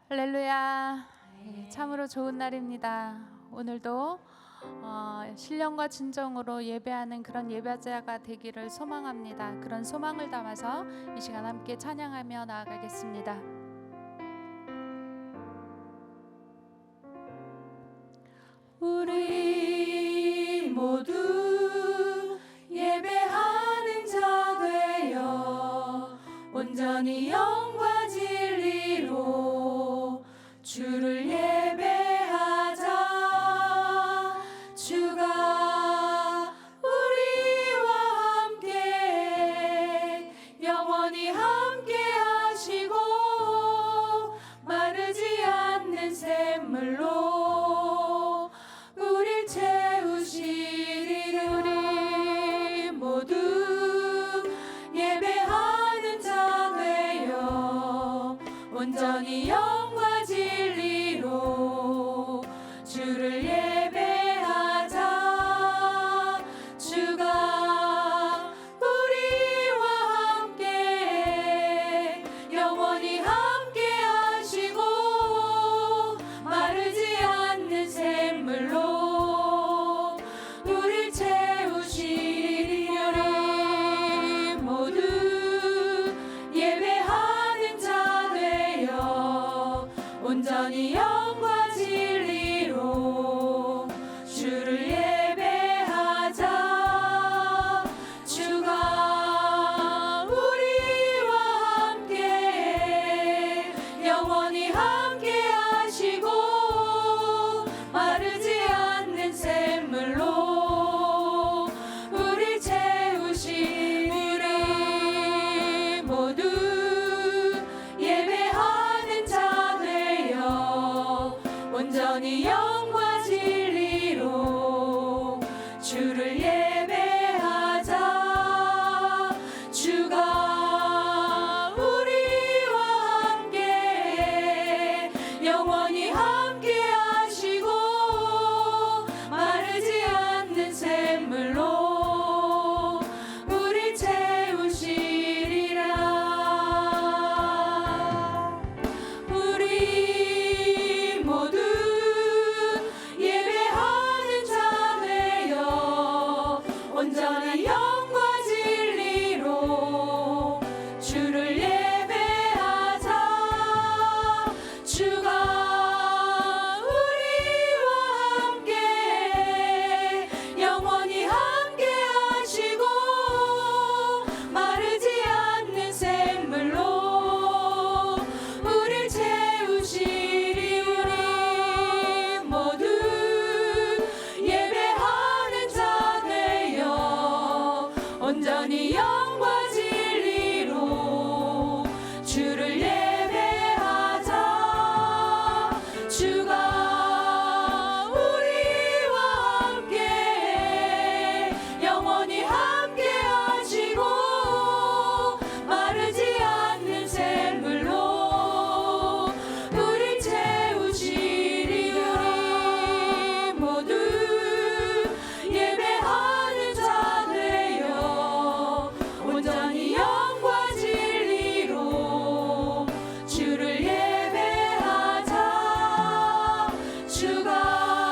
할렐루야. 참으로 좋은 날입니다. 오늘도 신령과 진정으로 예배하는 그런 예배자가 되기를 소망합니다. 그런 소망을 담아서 이 시간 함께 찬양하며 나아가겠습니다. 우리 모두 예배하는 자 되어 온전히 영과 진리로 주를 예배하자. 주가 우리와 함께 영원히 함께 하시고 마르지 않는 샘물로 우릴 채우시리니 우리 모두 예배하는 자 되어 온전히 영과 진리로 주를 예배하자. 주가 우리와 함께 영원히 함께 하시고 마르지 않는 샘물로 우릴 채우시리니 우리 모두 예배하는 자 되어 온전히 영과 진리로 주를 예배하자. 주가 우리와 함께 영원히 함께 하시고 마르지 않는 샘물로 우릴 채우시니 우리 모두 예배하는 자 되어 온전히 영과 진리로 주를 예배하자. 주가 우리와 함께 영원히 함께 하시고 마르지 않는 샘물로 우릴 채우시리라. 우리 모두 예배하는 자 되어 온전히 영과 진리로 주를 예배하자. 주가 우리와 함께 영원히 함께 하시고 마르지 않는 샘물로 우릴 채우시리. 우리 모두 예배하는 자 되어 온전히 영과 진리로 주를 예배하자. 주가 우리와 함께 영원히 함께 하시고 마르지 않는 샘물로 우릴 채우시리. 우리 모두 예배하는 자 되어 온전히 영과 진리로 주를 예배하자.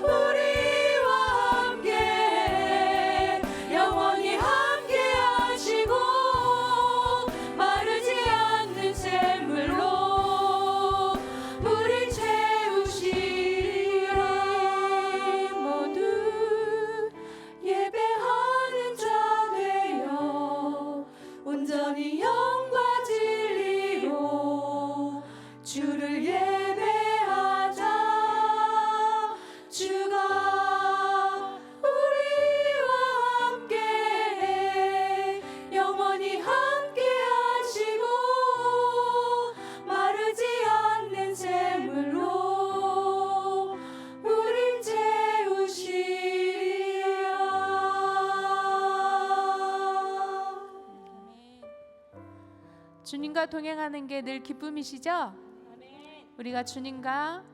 주가 우리와 함께 영원히 함께 하시고 마르지 않는 샘물로 우릴 채우시리. 모두 예배하는 자 되어 온전히 영과 진리로 주를 예배하자. 주가 우리와 함께 영원히 함께 하시고 마르지 않는 샘물로 우릴 채우시리라. 주님과 동행하는 게 늘 기쁨이시죠? 우리가 주님과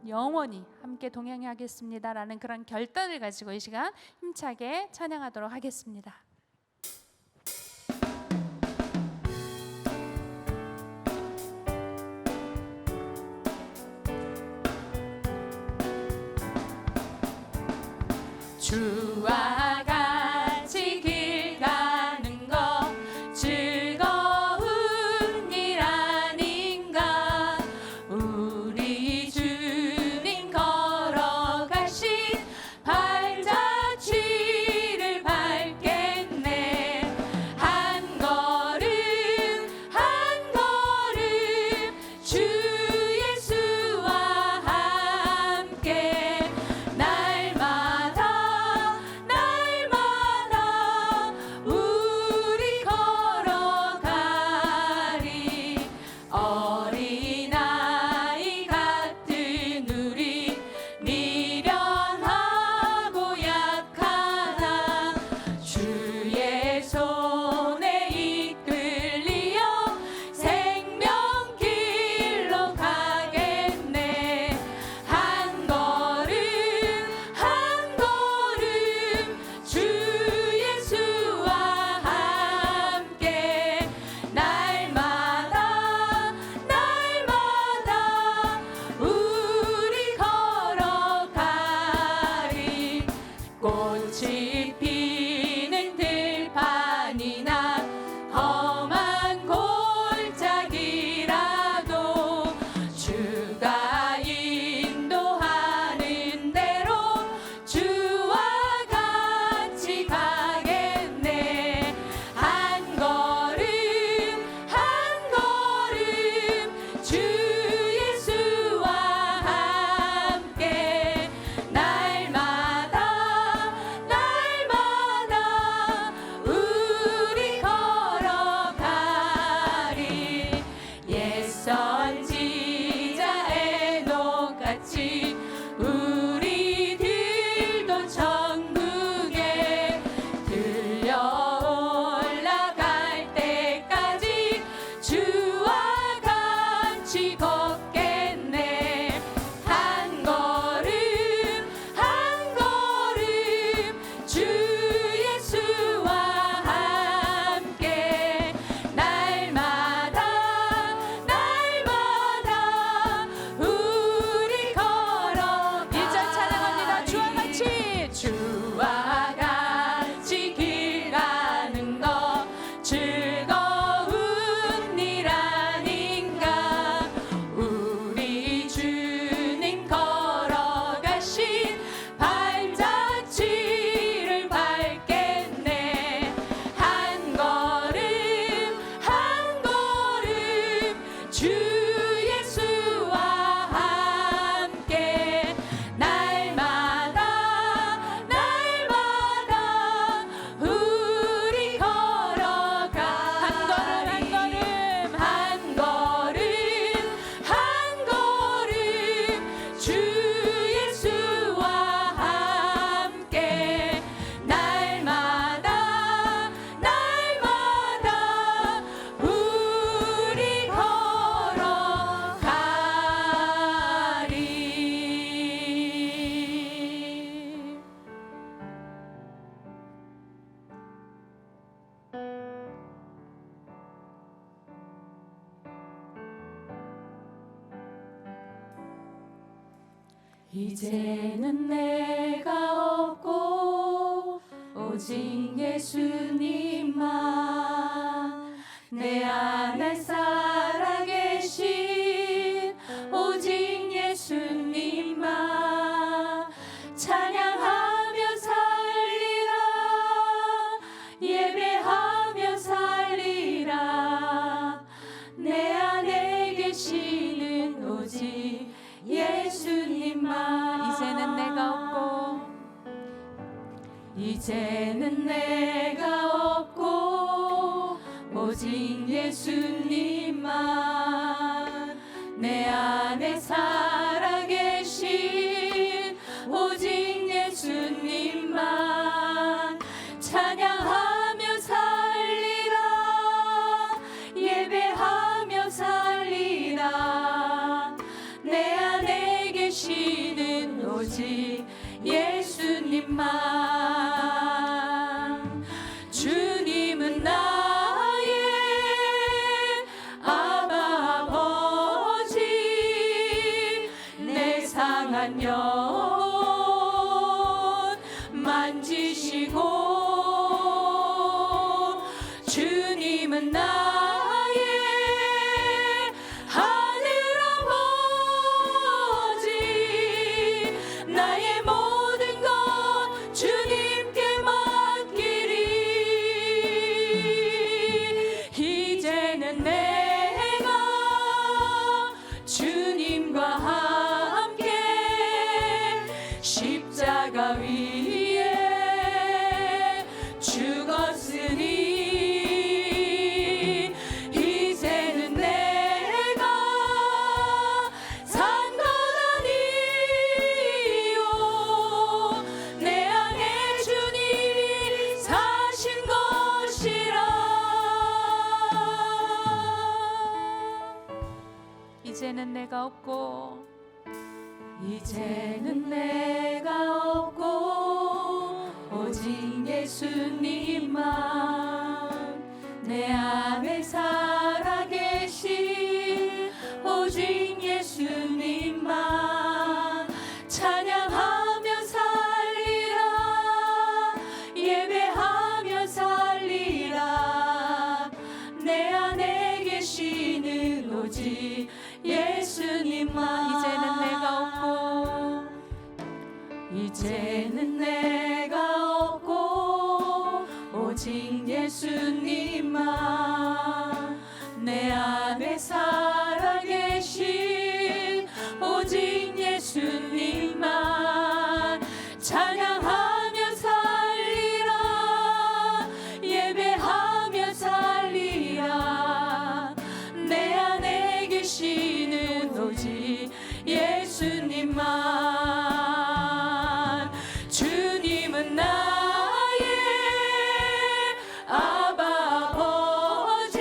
영원히 함께 동행하겠습니다라는 그런 결단을 가지고 이 시간 힘차게 찬양하도록 하겠습니다. 주와 같이 길 가는 것 즐거운 일 아닌가. 우리 주님 걸어가신 발자취를 밟겠네. 한 걸음 한 걸음 주 예수와 함께 날마다 우리 걸어가리. 어린아이 같은 우리 미련하고 약하나 주의 손에 이끌리어 생명길로 가겠네. 한 걸음 한 걸음 주 예수와 함께 날마다 우리 걸어가리. 꽃이 피는 들판이나 험한 골짜기라도 주가 인도하는 대로 주와 같이 가겠네. 한 걸음 한 걸음 주 예수와 함께 날마다 우리 걸어가리. 옛 선지자 에녹같이 우리들도 천국에 들려 올라갈 때까지 주와 같이 걷겠네. 한 걸음 한 걸음 주 예수와 함께 날마다 우리 걸어 1절 찬양합니다. 주와 같이 주와 같이 길 가는 것 즐거운 일 아닌가. 우리 주님 걸어가신 발자취를 밟겠네. 한 걸음 한 걸음 주 예수와 함께 날마다 우리 걸어가. 한 걸음 한 걸음 한 걸음 주 예수와 함께 날마다 우리 걸어가리. 이제는 내가 없고 오직 예수님만 내 안에 살아계신 오직 예수님만 찬양하며 살리라. 예배하며 살리라. 내 안에 계시는 오직 예수님만. 이제는 내가 없고 이제는 내가 없고 오직 예수님만 내 안에 살아계신 오직 예수님만 찬양하며 살리라. 예배하며 살리라. 내 안에 계시는 오직 예수님만. 주님은 나의 아바 아버지 내 상한 영혼 없고 이제는 내가 없고 오직 예수님만 내 안에 살아계신 오직 예수님만 찬양하며 살리라 예배하며 살리라 내 안에 계시는 오직 예수님만 이제는 내가 없고 오직 예수님만 내 안에 살아계신 오직 예수님만 찬양하며 살리라 예배하며 살리라 내 안에 계시는 오직 예수님만 주님은 나의 아바 아버지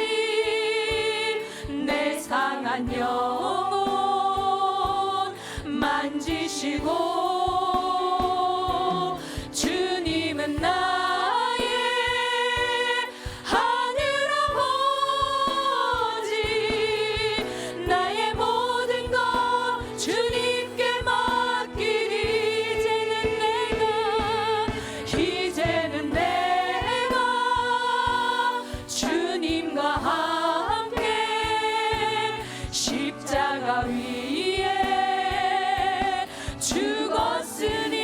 내 상한 영혼 만지시고 주님은 나의 하늘 아버지 나의 모든 것 주님께 맡기리 이제는 내가 주님과 함께 십자가 위에 죽었으니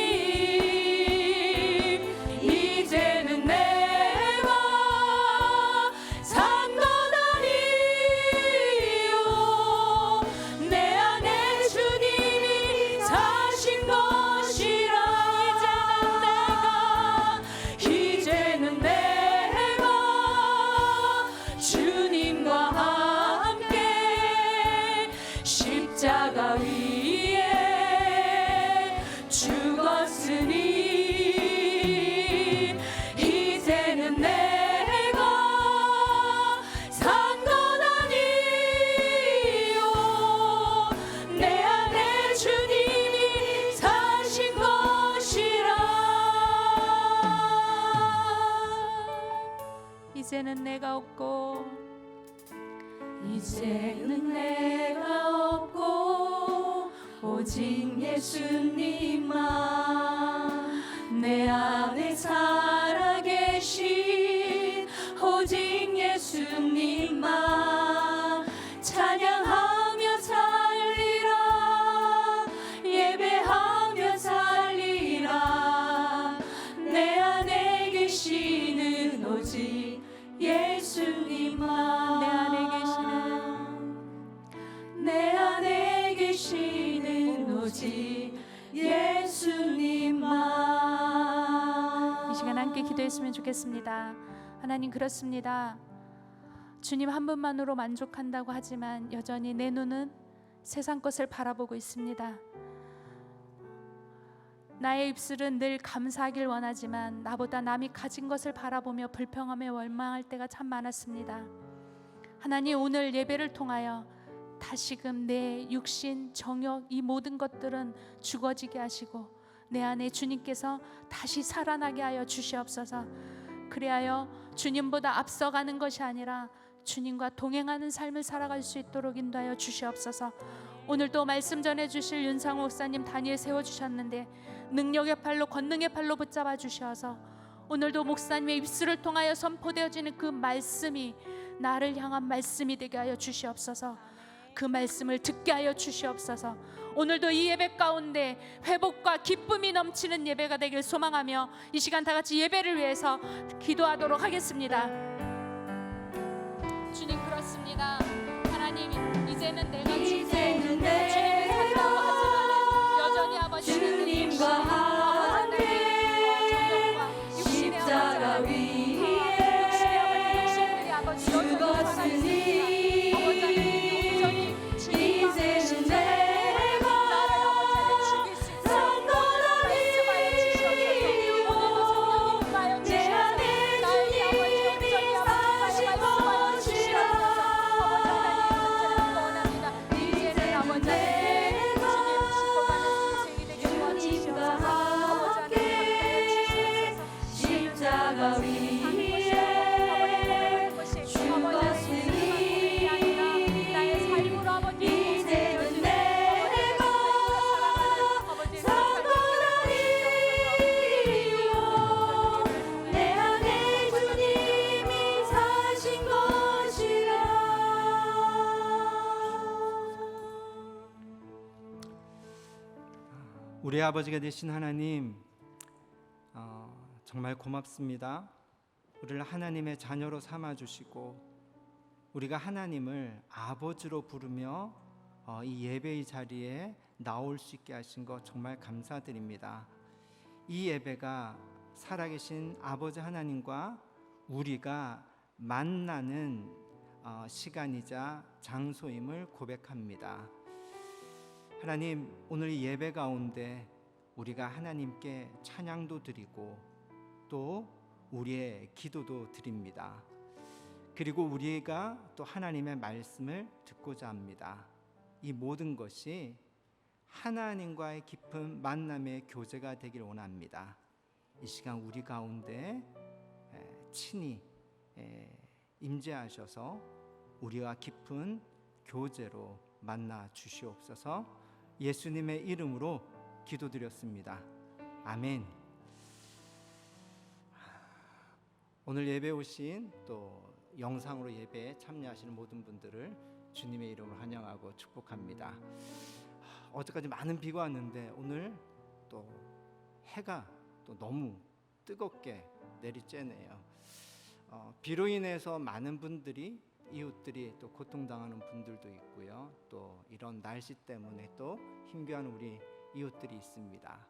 이제는 내가 산 것 아니요 내 안에 주님이 사신 것이라 이제는 내가 주님과 함께 십자가 위에 죽었으니 이제는 내가 산 것 아니요 내 안에 주님이 사신 것이라 이제는 내가 없고 이제는 내가 없고 오직 예수님만 내 안에 살아계신 오직 예수님만 찬양하며 살리라 예배하며 살리라 내 안에 계시는 오직 예수님만 내 안에 계시는 오직 예수님만 이 시간 함께 기도했으면 좋겠습니다. 하나님, 그렇습니다. 주님 한 분만으로 만족한다고 하지만 여전히 내 눈은 세상 것을 바라보고 있습니다. 나의 입술은 늘 감사하길 원하지만 나보다 남이 가진 것을 바라보며 불평하며 원망할 때가 참 많았습니다. 하나님, 오늘 예배를 통하여 다시금 내 육신, 정욕 이 모든 것들은 죽어지게 하시고 내 안에 주님께서 다시 살아나게 하여 주시옵소서. 그리하여 주님보다 앞서가는 것이 아니라 주님과 동행하는 삶을 살아갈 수 있도록 인도하여 주시옵소서. 오늘도 말씀 전해주실 윤상호 목사님 다니엘 세워주셨는데 능력의 팔로 권능의 팔로 붙잡아 주셔서 오늘도 목사님의 입술을 통하여 선포되어지는 그 말씀이 나를 향한 말씀이 되게 하여 주시옵소서. 그 말씀을 듣게 하여 주시옵소서. 오늘도 이 예배 가운데 회복과 기쁨이 넘치는 예배가 되길 소망하며 이 시간 다 같이 예배를 위해서 기도하도록 하겠습니다. 주님, 그렇습니다. 하나님, 이제는 내가 주님이 산다고 하지만 여전히 아버지 주님과 함께 십자가 위에 죽었으니 이제는 내가 산 것 아니요 내 안에 주님이 사신 것이라 우리 아버지가 되신 하나님, 정말 고맙습니다. 우리를 하나님의 자녀로 삼아주시고 우리가 하나님을 아버지로 부르며 이 예배의 자리에 나올 수 있게 하신 것 정말 감사드립니다. 이 예배가 살아계신 아버지 하나님과 우리가 만나는 시간이자 장소임을 고백합니다. 하나님, 오늘 이 예배 가운데 우리가 하나님께 찬양도 드리고 또 우리의 기도도 드립니다. 그리고 우리가 또 하나님의 말씀을 듣고자 합니다. 이 모든 것이 하나님과의 깊은 만남의 교제가 되길 원합니다. 이 시간 우리 가운데 친히 임재하셔서 우리와 깊은 교제로 만나 주시옵소서. 예수님의 이름으로 기도드렸습니다. 아멘. 오늘 예배 오신 또 영상으로 예배에 참여하시는 모든 분들을 주님의 이름으로 환영하고 축복합니다. 어제까지 많은 비가 왔는데 오늘 또 해가 또 너무 뜨겁게 내리쬐네요. 비로 인해서 많은 분들이, 이웃들이 또 고통당하는 분들도 있고요. 또 이런 날씨 때문에 또 힘겨워하는 우리 이웃들이 있습니다.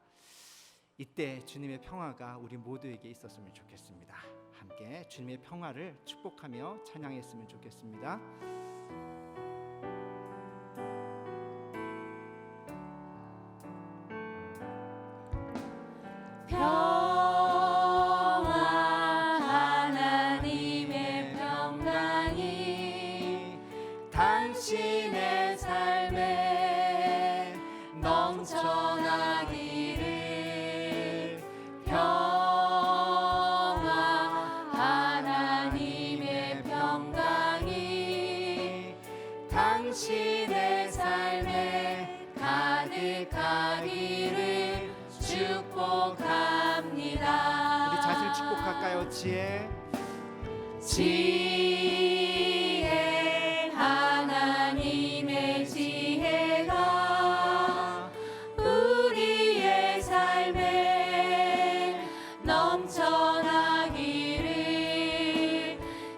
이때 주님의 평화가 우리 모두에게 있었으면 좋겠습니다. 함께 주님의 평화를 축복하며 찬양했으면 좋겠습니다. 하나님의 평강이 당신의 삶에 넘쳐나기를. 하나님의 평강이 당신의 삶에 가득하기를 축복합니다. 우리 자신을 축복할까요? 지혜, 하나님의 지혜가 우리의 삶에 넘쳐나기를.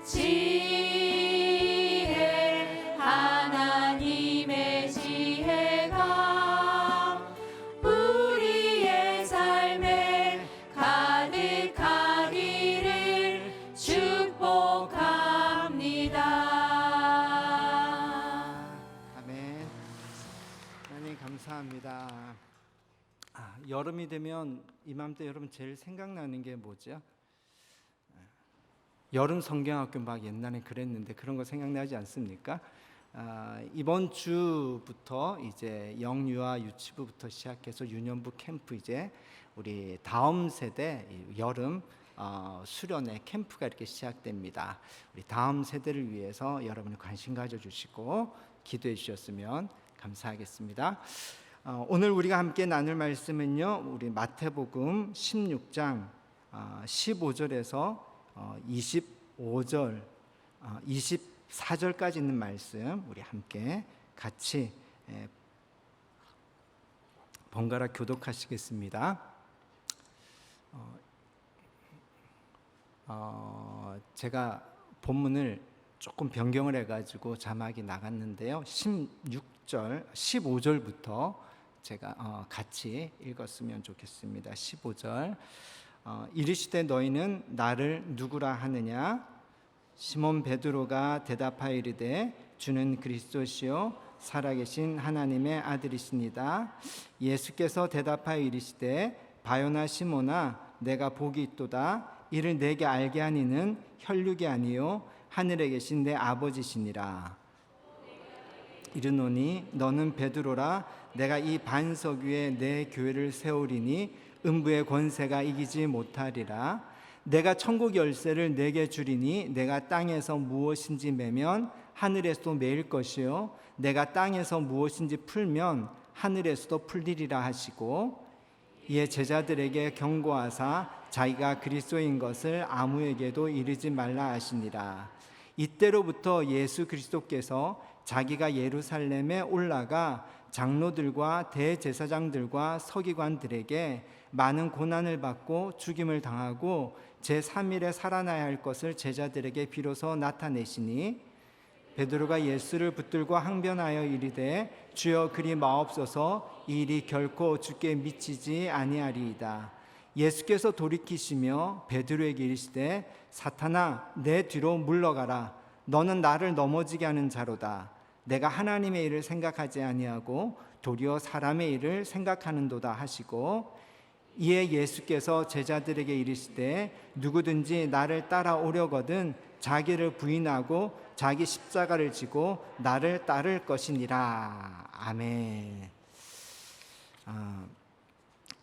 지혜, 하나님의 지혜가 우리의 삶에 가득하기를 축복합니다. 아멘. 하나님 감사합니다. 여름이 되면 이맘때 여러분 제일 생각나는 게 뭐죠? 여름 성경학교 막 옛날에 그랬는데 그런 거 생각나지 않습니까? 이번 주부터 이제 영유아 유치부부터 시작해서 유년부 캠프, 이제 우리 다음 세대 여름 수련회 캠프가 이렇게 시작됩니다. 우리 다음 세대를 위해서 여러분이 관심 가져주시고 기도해 주셨으면 감사하겠습니다. 오늘 우리가 함께 나눌 말씀은요, 우리 마태복음 16장 15절에서 25절 24절까지 있는 말씀 우리 함께 같이 번갈아 교독하시겠습니다. 제가 본문을 조금 변경을 해가지고 자막이 나갔는데요. 15절부터 제가 같이 읽었으면 좋겠습니다. 15절. 이르시되 너희는 나를 누구라 하느냐? 시몬 베드로가 대답하여 이르되 주는 그리스도시요 살아계신 하나님의 아들이시니다. 예수께서 대답하여 이르시되 바요나 시몬아 내가 복이 있도다. 이를 내게 알게 하니는 혈육이 아니요 하늘에 계신 내 아버지시니라. 이르노니 너는 베드로라. 내가 이 반석 위에 내 교회를 세우리니 음부의 권세가 이기지 못하리라. 내가 천국 열쇠를 내게 주리니 내가 땅에서 무엇인지 매면 하늘에서도 매일 것이요 내가 땅에서 무엇인지 풀면 하늘에서도 풀리리라 하시고, 이에 제자들에게 경고하사 자기가 그리스도인 것을 아무에게도 이르지 말라 하시니라. 이때로부터 예수 그리스도께서 자기가 예루살렘에 올라가 장로들과 대제사장들과 서기관들에게 많은 고난을 받고 죽임을 당하고 제3일에 살아나야 할 것을 제자들에게 비로소 나타내시니 베드로가 예수를 붙들고 항변하여 이르되 주여 그리 마옵소서 이 일이 결코 주께 미치지 아니하리이다. 예수께서 돌이키시며 베드로에게 이르시되 사탄아 내 뒤로 물러가라. 너는 나를 넘어지게 하는 자로다. 내가 하나님의 일을 생각하지 아니하고 도리어 사람의 일을 생각하는도다 하시고 이에 예수께서 제자들에게 이르시되 누구든지 나를 따라오려거든 자기를 부인하고 자기 십자가를 지고 나를 따를 것이니라. 아멘.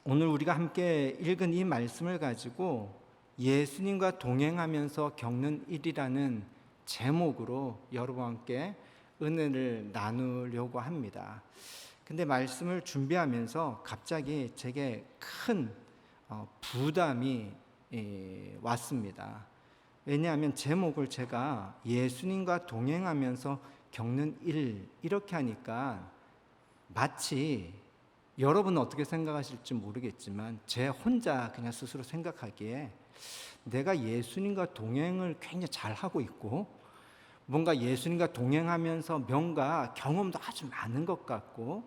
오늘 우리가 함께 읽은 이 말씀을 가지고 예수님과 동행하면서 겪는 일이라는 제목으로 여러분과 함께 은혜를 나누려고 합니다. 근데 말씀을 준비하면서 갑자기 제게 큰 부담이 왔습니다. 왜냐하면 제목을 제가 예수님과 동행하면서 겪는 일 이렇게 하니까 마치 여러분은 어떻게 생각하실지 모르겠지만 제 혼자 그냥 스스로 생각하기에 내가 예수님과 동행을 굉장히 잘하고 있고 뭔가 예수님과 동행하면서 뭔가 경험도 아주 많은 것 같고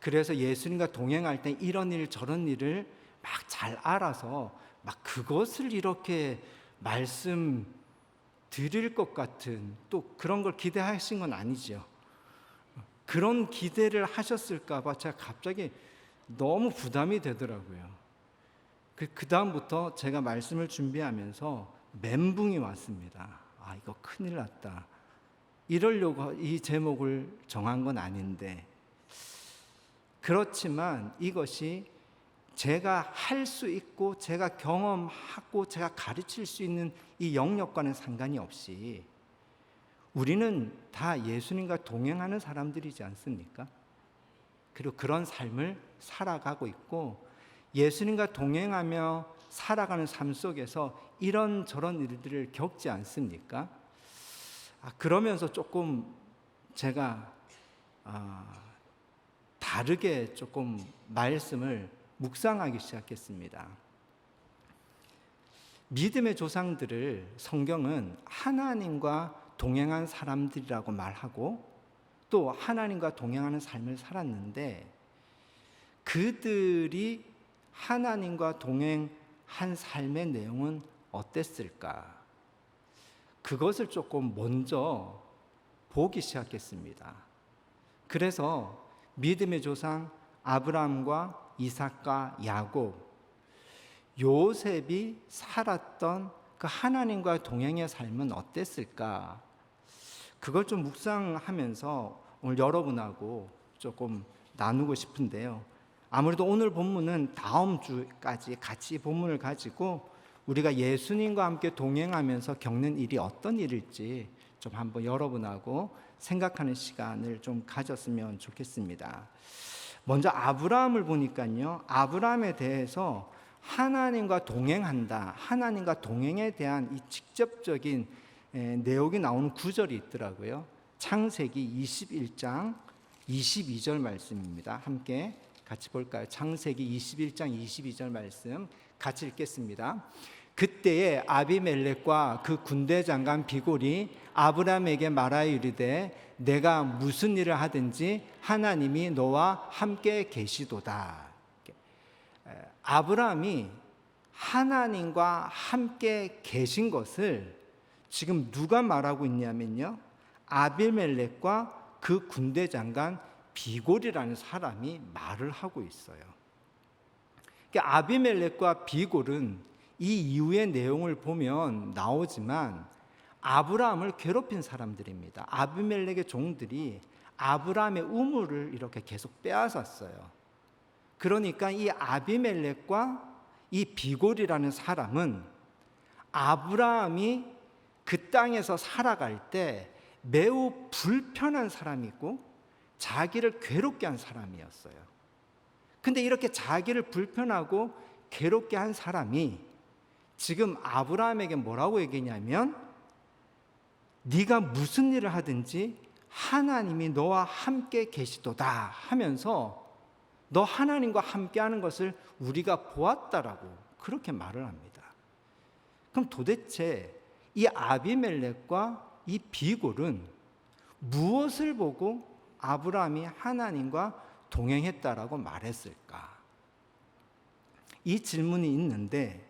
그래서 예수님과 동행할 때 이런 일 저런 일을 막 잘 알아서 막 그것을 이렇게 말씀 드릴 것 같은 또 그런 걸 기대하신 건 아니죠. 그런 기대를 하셨을까 봐 제가 갑자기 너무 부담이 되더라고요. 그 다음부터 제가 말씀을 준비하면서 멘붕이 왔습니다. 아, 이거 큰일 났다. 이러려고 이 제목을 정한 건 아닌데 그렇지만 이것이 제가 할 수 있고 제가 경험하고 제가 가르칠 수 있는 이 영역과는 상관이 없이 우리는 다 예수님과 동행하는 사람들이지 않습니까? 그리고 그런 삶을 살아가고 있고 예수님과 동행하며 살아가는 삶 속에서 이런저런 일들을 겪지 않습니까? 그러면서 조금 제가 다르게 조금 말씀을 묵상하기 시작했습니다. 믿음의 조상들을 성경은 하나님과 동행한 사람들이라고 말하고 또 하나님과 동행하는 삶을 살았는데 그들이 하나님과 동행한 삶의 내용은 어땠을까? 그것을 조금 먼저 보기 시작했습니다. 그래서 믿음의 조상 아브라함과 이삭과 야곱, 요셉이 살았던 그 하나님과 동행의 삶은 어땠을까? 그걸 좀 묵상하면서 오늘 여러분하고 조금 나누고 싶은데요. 아무래도 오늘 본문은 다음 주까지 같이 본문을 가지고 우리가 예수님과 함께 동행하면서 겪는 일이 어떤 일일지 좀 한번 여러분하고 생각하는 시간을 좀 가졌으면 좋겠습니다. 먼저 아브라함을 보니까요. 아브라함에 대해서 하나님과 동행한다. 하나님과 동행에 대한 이 직접적인 내용이 나오는 구절이 있더라고요. 창세기 21장 22절 말씀입니다. 함께 같이 볼까요? 창세기 21장 22절 말씀 같이 읽겠습니다. 그때에 아비멜렉과 그 군대 장관 비골이 아브라함에게 말하여 이르되 내가 무슨 일을 하든지 하나님이 너와 함께 계시도다. 아브라함이 하나님과 함께 계신 것을 지금 누가 말하고 있냐면요. 아비멜렉과 그 군대 장관 비골이라는 사람이 말을 하고 있어요. 그러니까 아비멜렉과 비골은 이 이후의 내용을 보면 나오지만 아브라함을 괴롭힌 사람들입니다. 아비멜렉의 종들이 아브라함의 우물을 이렇게 계속 빼앗았어요. 그러니까 이 아비멜렉과 이 비골이라는 사람은 아브라함이 그 땅에서 살아갈 때 매우 불편한 사람이고 자기를 괴롭게 한 사람이었어요. 근데 이렇게 자기를 불편하고 괴롭게 한 사람이 지금 아브라함에게 뭐라고 얘기냐면 네가 무슨 일을 하든지 하나님이 너와 함께 계시도다 하면서 너 하나님과 함께하는 것을 우리가 보았다라고 그렇게 말을 합니다. 그럼 도대체 이 아비멜렉과 이 비골은 무엇을 보고 아브라함이 하나님과 동행했다라고 말했을까? 이 질문이 있는데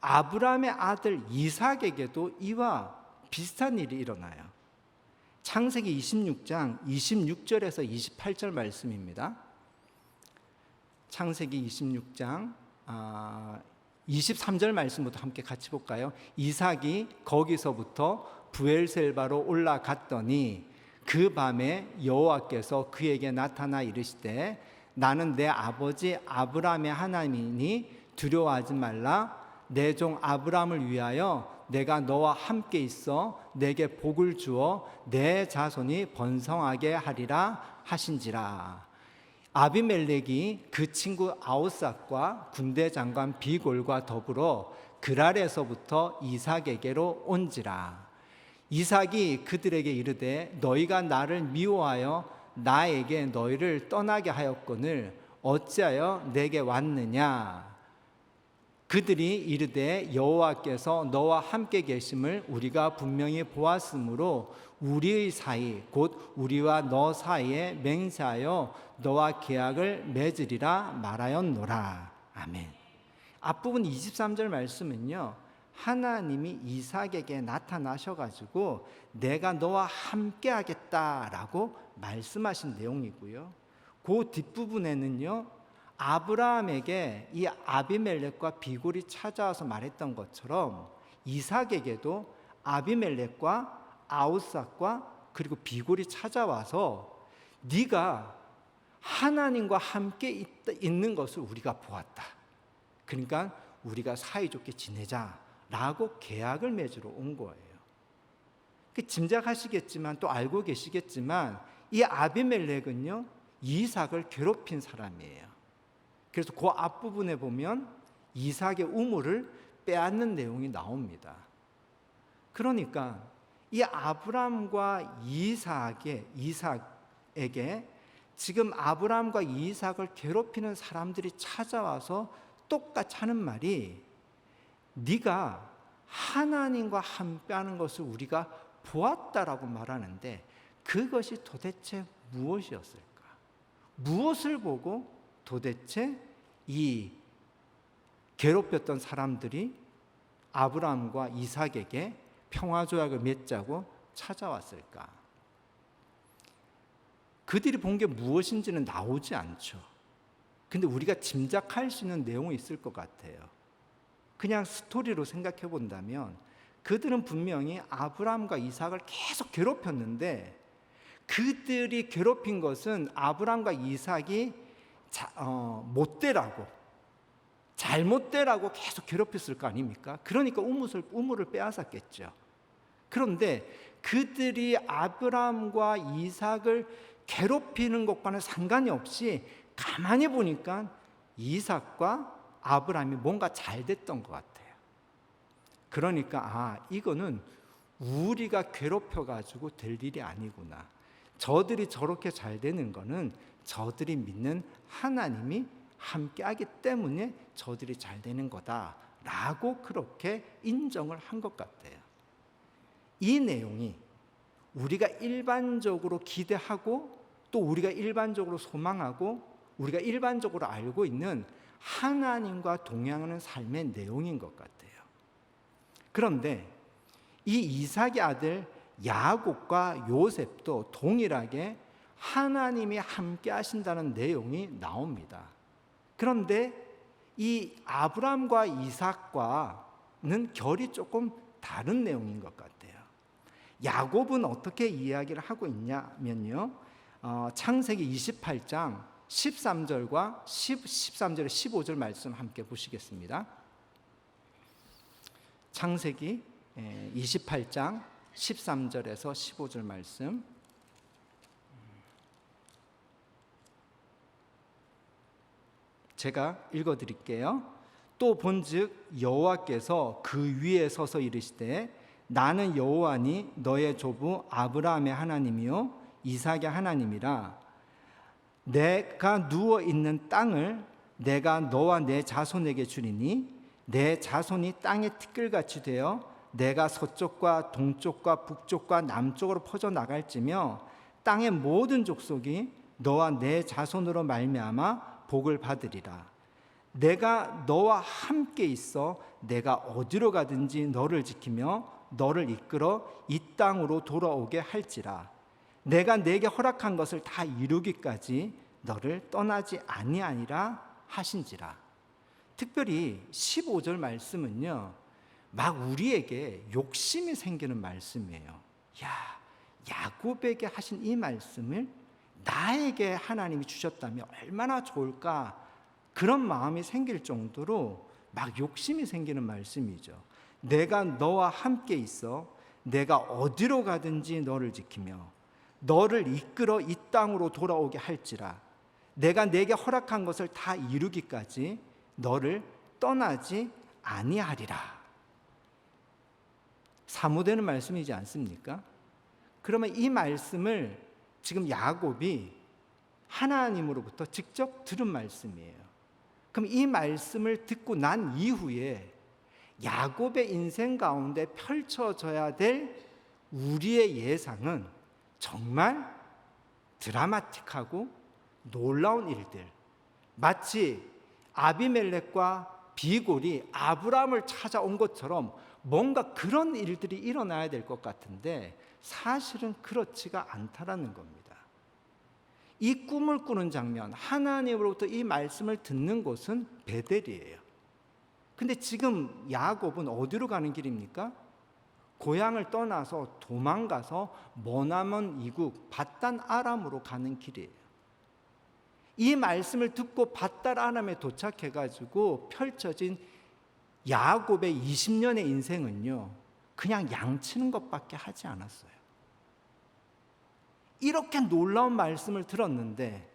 아브라함의 아들 이삭에게도 이와 비슷한 일이 일어나요. 창세기 26장 26절에서 28절 말씀입니다. 창세기 26장 23절 말씀부터 함께 같이 볼까요? 이삭이 거기서부터 브엘셀바로 올라갔더니 그 밤에 여호와께서 그에게 나타나 이르시되 나는 내 아버지 아브라함의 하나님이니 두려워하지 말라. 내 종 아브라함을 위하여 내가 너와 함께 있어 내게 복을 주어 내 자손이 번성하게 하리라 하신지라. 아비멜렉이 그 친구 아우삭과 군대 장관 비골과 더불어 그랄에서부터 이삭에게로 온지라. 이삭이 그들에게 이르되 너희가 나를 미워하여 나에게 너희를 떠나게 하였거늘 어찌하여 내게 왔느냐. 그들이 이르되 여호와께서 너와 함께 계심을 우리가 분명히 보았으므로 우리의 사이 곧 우리와 너 사이에 맹세하여 너와 계약을 맺으리라 말하였노라. 아멘. 앞부분 23절 말씀은요, 하나님이 이삭에게 나타나셔가지고 내가 너와 함께 하겠다라고 말씀하신 내용이고요. 그 뒷부분에는요, 아브라함에게 이 아비멜렉과 비골이 찾아와서 말했던 것처럼 이삭에게도 아비멜렉과 아우삭과 그리고 비골이 찾아와서 네가 하나님과 함께 있는 것을 우리가 보았다. 그러니까 우리가 사이좋게 지내자라고 계약을 맺으러 온 거예요. 짐작하시겠지만 또 알고 계시겠지만 이 아비멜렉은요 이삭을 괴롭힌 사람이에요. 그래서 그 앞부분에 보면 이삭의 우물을 빼앗는 내용이 나옵니다. 그러니까 이 아브라함과 이삭에게 지금 아브라함과 이삭을 괴롭히는 사람들이 찾아와서 똑같이 하는 말이 네가 하나님과 함께하는 것을 우리가 보았다라고 말하는데 그것이 도대체 무엇이었을까? 무엇을 보고 도대체 이 괴롭혔던 사람들이 아브라함과 이삭에게 평화조약을 맺자고 찾아왔을까? 그들이 본 게 무엇인지는 나오지 않죠. 근데 우리가 짐작할 수 있는 내용이 있을 것 같아요. 그냥 스토리로 생각해 본다면 그들은 분명히 아브라함과 이삭을 계속 괴롭혔는데 그들이 괴롭힌 것은 아브라함과 이삭이 못되라고 잘못되라고 계속 괴롭혔을 거 아닙니까? 그러니까 우물을 빼앗았겠죠. 그런데 그들이 아브라함과 이삭을 괴롭히는 것과는 상관이 없이 가만히 보니까 이삭과 아브라함이 뭔가 잘 됐던 것 같아요. 그러니까 이거는 우리가 괴롭혀가지고 될 일이 아니구나. 저들이 저렇게 잘 되는 거는 저들이 믿는 하나님이 함께하기 때문에 저들이 잘 되는 거다라고 그렇게 인정을 한 것 같아요. 이 내용이 우리가 일반적으로 기대하고 또 우리가 일반적으로 소망하고 우리가 일반적으로 알고 있는 하나님과 동행하는 삶의 내용인 것 같아요. 그런데 이 이삭의 아들 야곱과 요셉도 동일하게 하나님이 함께 하신다는 내용이 나옵니다. 그런데 이 아브라함과 이삭과는 결이 조금 다른 내용인 것 같아요. 야곱은 어떻게 이야기를 하고 있냐면요, 창세기 28장 13절과 13절에 15절 말씀 함께 보시겠습니다. 창세기 28장 13절에서 15절 말씀 제가 읽어드릴게요. 또 본즉 여호와께서 그 위에 서서 이르시되 나는 여호와니 너의 조부 아브라함의 하나님이요 이삭의 하나님이라. 내가 누워 있는 땅을 내가 너와 내 자손에게 주리니 내 자손이 땅의 티끌같이 되어 내가 서쪽과 동쪽과 북쪽과 남쪽으로 퍼져 나갈지며 땅의 모든 족속이 너와 내 자손으로 말미암아 복을 받으리라. 내가 너와 함께 있어 내가 어디로 가든지 너를 지키며 너를 이끌어 이 땅으로 돌아오게 할지라. 내가 내게 허락한 것을 다 이루기까지 너를 떠나지 아니하니라 하신지라. 특별히 15절 말씀은요, 막 우리에게 욕심이 생기는 말씀이에요. 야곱에게 하신 이 말씀을 나에게 하나님이 주셨다면 얼마나 좋을까, 그런 마음이 생길 정도로 막 욕심이 생기는 말씀이죠. 내가 너와 함께 있어 내가 어디로 가든지 너를 지키며 너를 이끌어 이 땅으로 돌아오게 할지라. 내가 내게 허락한 것을 다 이루기까지 너를 떠나지 아니하리라. 사모되는 말씀이지 않습니까? 그러면 이 말씀을 지금 야곱이 하나님으로부터 직접 들은 말씀이에요. 그럼 이 말씀을 듣고 난 이후에 야곱의 인생 가운데 펼쳐져야 될 우리의 예상은 정말 드라마틱하고 놀라운 일들, 마치 아비멜렉과 비골이 아브라함을 찾아온 것처럼 뭔가 그런 일들이 일어나야 될 것 같은데 사실은 그렇지가 않다라는 겁니다. 이 꿈을 꾸는 장면, 하나님으로부터 이 말씀을 듣는 곳은 베델이에요. 근데 지금 야곱은 어디로 가는 길입니까? 고향을 떠나서 도망가서 머나먼 이국 밧단 아람으로 가는 길이에요. 이 말씀을 듣고 밧단 아람에 도착해가지고 펼쳐진 야곱의 20년의 인생은요, 그냥 양치는 것밖에 하지 않았어요. 이렇게 놀라운 말씀을 들었는데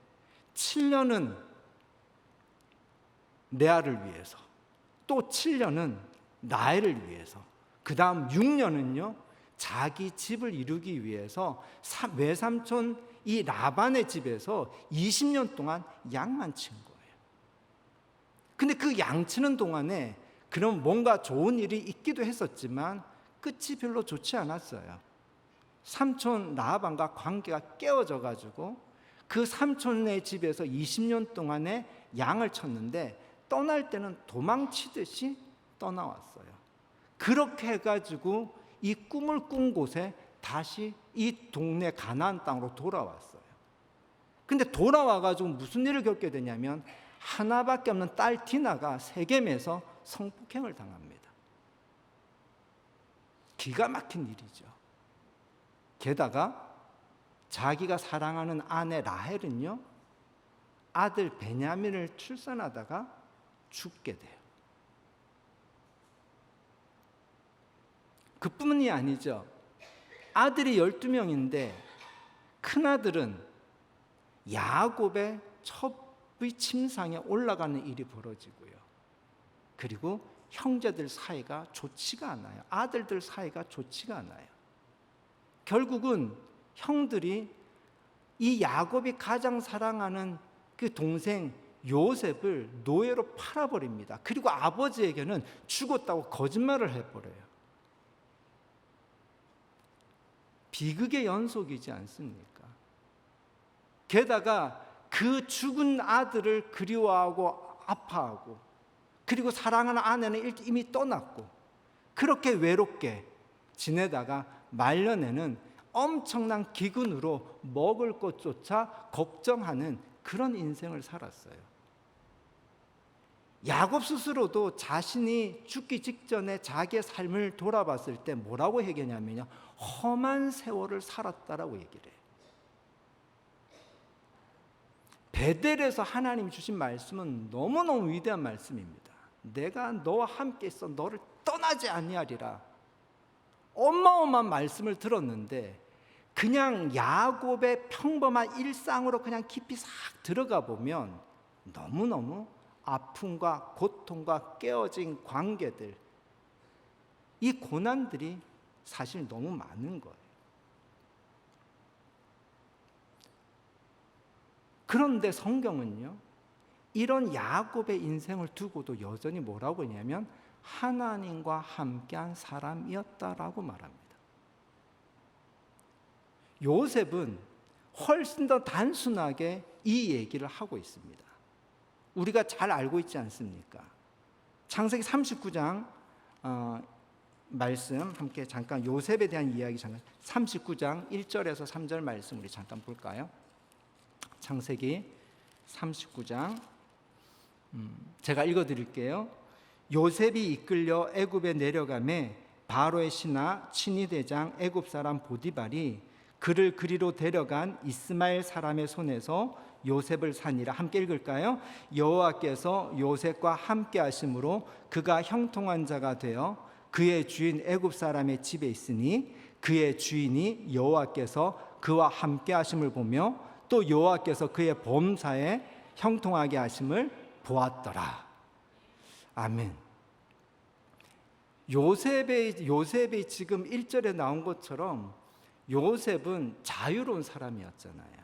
7년은 레아를 위해서, 또 7년은 라헬을 위해서, 그 다음 6년은요 자기 집을 이루기 위해서 외삼촌 이 라반의 집에서 20년 동안 양만 친 거예요. 근데 그 양치는 동안에 그럼 뭔가 좋은 일이 있기도 했었지만 끝이 별로 좋지 않았어요. 삼촌 라반과 관계가 깨어져 가지고 그 삼촌의 집에서 20년 동안에 양을 쳤는데 떠날 때는 도망치듯이 떠나왔어요. 그렇게 해가지고 이 꿈을 꾼 곳에 다시 이 동네 가나안 땅으로 돌아왔어요. 근데 돌아와가지고 무슨 일을 겪게 되냐면 하나밖에 없는 딸 디나가 세겜에서 성폭행을 당합니다. 기가 막힌 일이죠. 게다가 자기가 사랑하는 아내 라헬은요, 아들 베냐민을 출산하다가 죽게 돼요. 그뿐이 아니죠. 아들이 12명인데 큰아들은 야곱의 첩의 침상에 올라가는 일이 벌어지고요. 그리고 형제들 사이가 좋지가 않아요. 아들들 사이가 좋지가 않아요. 결국은 형들이 이 야곱이 가장 사랑하는 그 동생 요셉을 노예로 팔아버립니다. 그리고 아버지에게는 죽었다고 거짓말을 해버려요. 비극의 연속이지 않습니까? 게다가 그 죽은 아들을 그리워하고 아파하고, 그리고 사랑하는 아내는 이미 떠났고, 그렇게 외롭게 지내다가 말년에는 엄청난 기근으로 먹을 것조차 걱정하는 그런 인생을 살았어요. 야곱 스스로도 자신이 죽기 직전에 자기의 삶을 돌아봤을 때 뭐라고 얘기하냐면요, 험한 세월을 살았다라고 얘기를 해요. 베델에서 하나님이 주신 말씀은 너무너무 위대한 말씀입니다. 내가 너와 함께 있어 너를 떠나지 아니하리라. 어마어마한 말씀을 들었는데 그냥 야곱의 평범한 일상으로 그냥 깊이 싹 들어가 보면 너무너무 아픔과 고통과 깨어진 관계들, 이 고난들이 사실 너무 많은 거예요. 그런데 성경은요, 이런 야곱의 인생을 두고도 여전히 뭐라고 했냐면 하나님과 함께한 사람이었다라고 말합니다. 요셉은 훨씬 더 단순하게 이 얘기를 하고 있습니다. 우리가 잘 알고 있지 않습니까? 창세기 39장 말씀 함께 잠깐 요셉에 대한 이야기 잠깐 39장 1절에서 3절 말씀 우리 잠깐 볼까요? 창세기 39장 제가 읽어드릴게요. 요셉이 이끌려 애굽에 내려가매 바로의 신하 친위대장 애굽 사람 보디발이 그를 그리로 데려간 이스마엘 사람의 손에서 요셉을 산이라. 함께 읽을까요? 여호와께서 요셉과 함께 하심으로 그가 형통한 자가 되어 그의 주인 애굽 사람의 집에 있으니 그의 주인이 여호와께서 그와 함께 하심을 보며 또 여호와께서 그의 범사에 형통하게 하심을 보았더라. 아멘. 요셉이 지금 1절에 나온 것처럼 요셉은 자유로운 사람이었잖아요.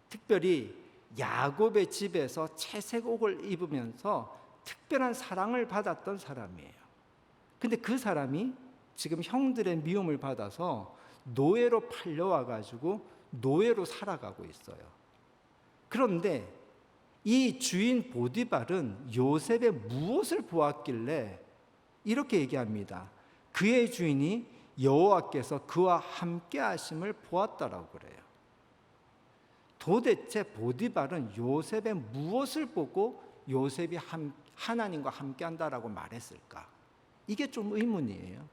특별히 야곱의 집에서 채색 옷을 입으면서 특별한 사랑을 받았던 사람이에요. 근데 그 사람이 지금 형들의 미움을 받아서 노예로 팔려와 가지고 노예로 살아가고 있어요. 그런데 이 주인 보디발은 요셉의 무엇을 보았길래 이렇게 얘기합니다. 그의 주인이 여호와께서 그와 함께 하심을 보았다라고 그래요. 도대체 보디발은 요셉의 무엇을 보고 요셉이 하나님과 함께 한다라고 말했을까? 이게 좀 의문이에요.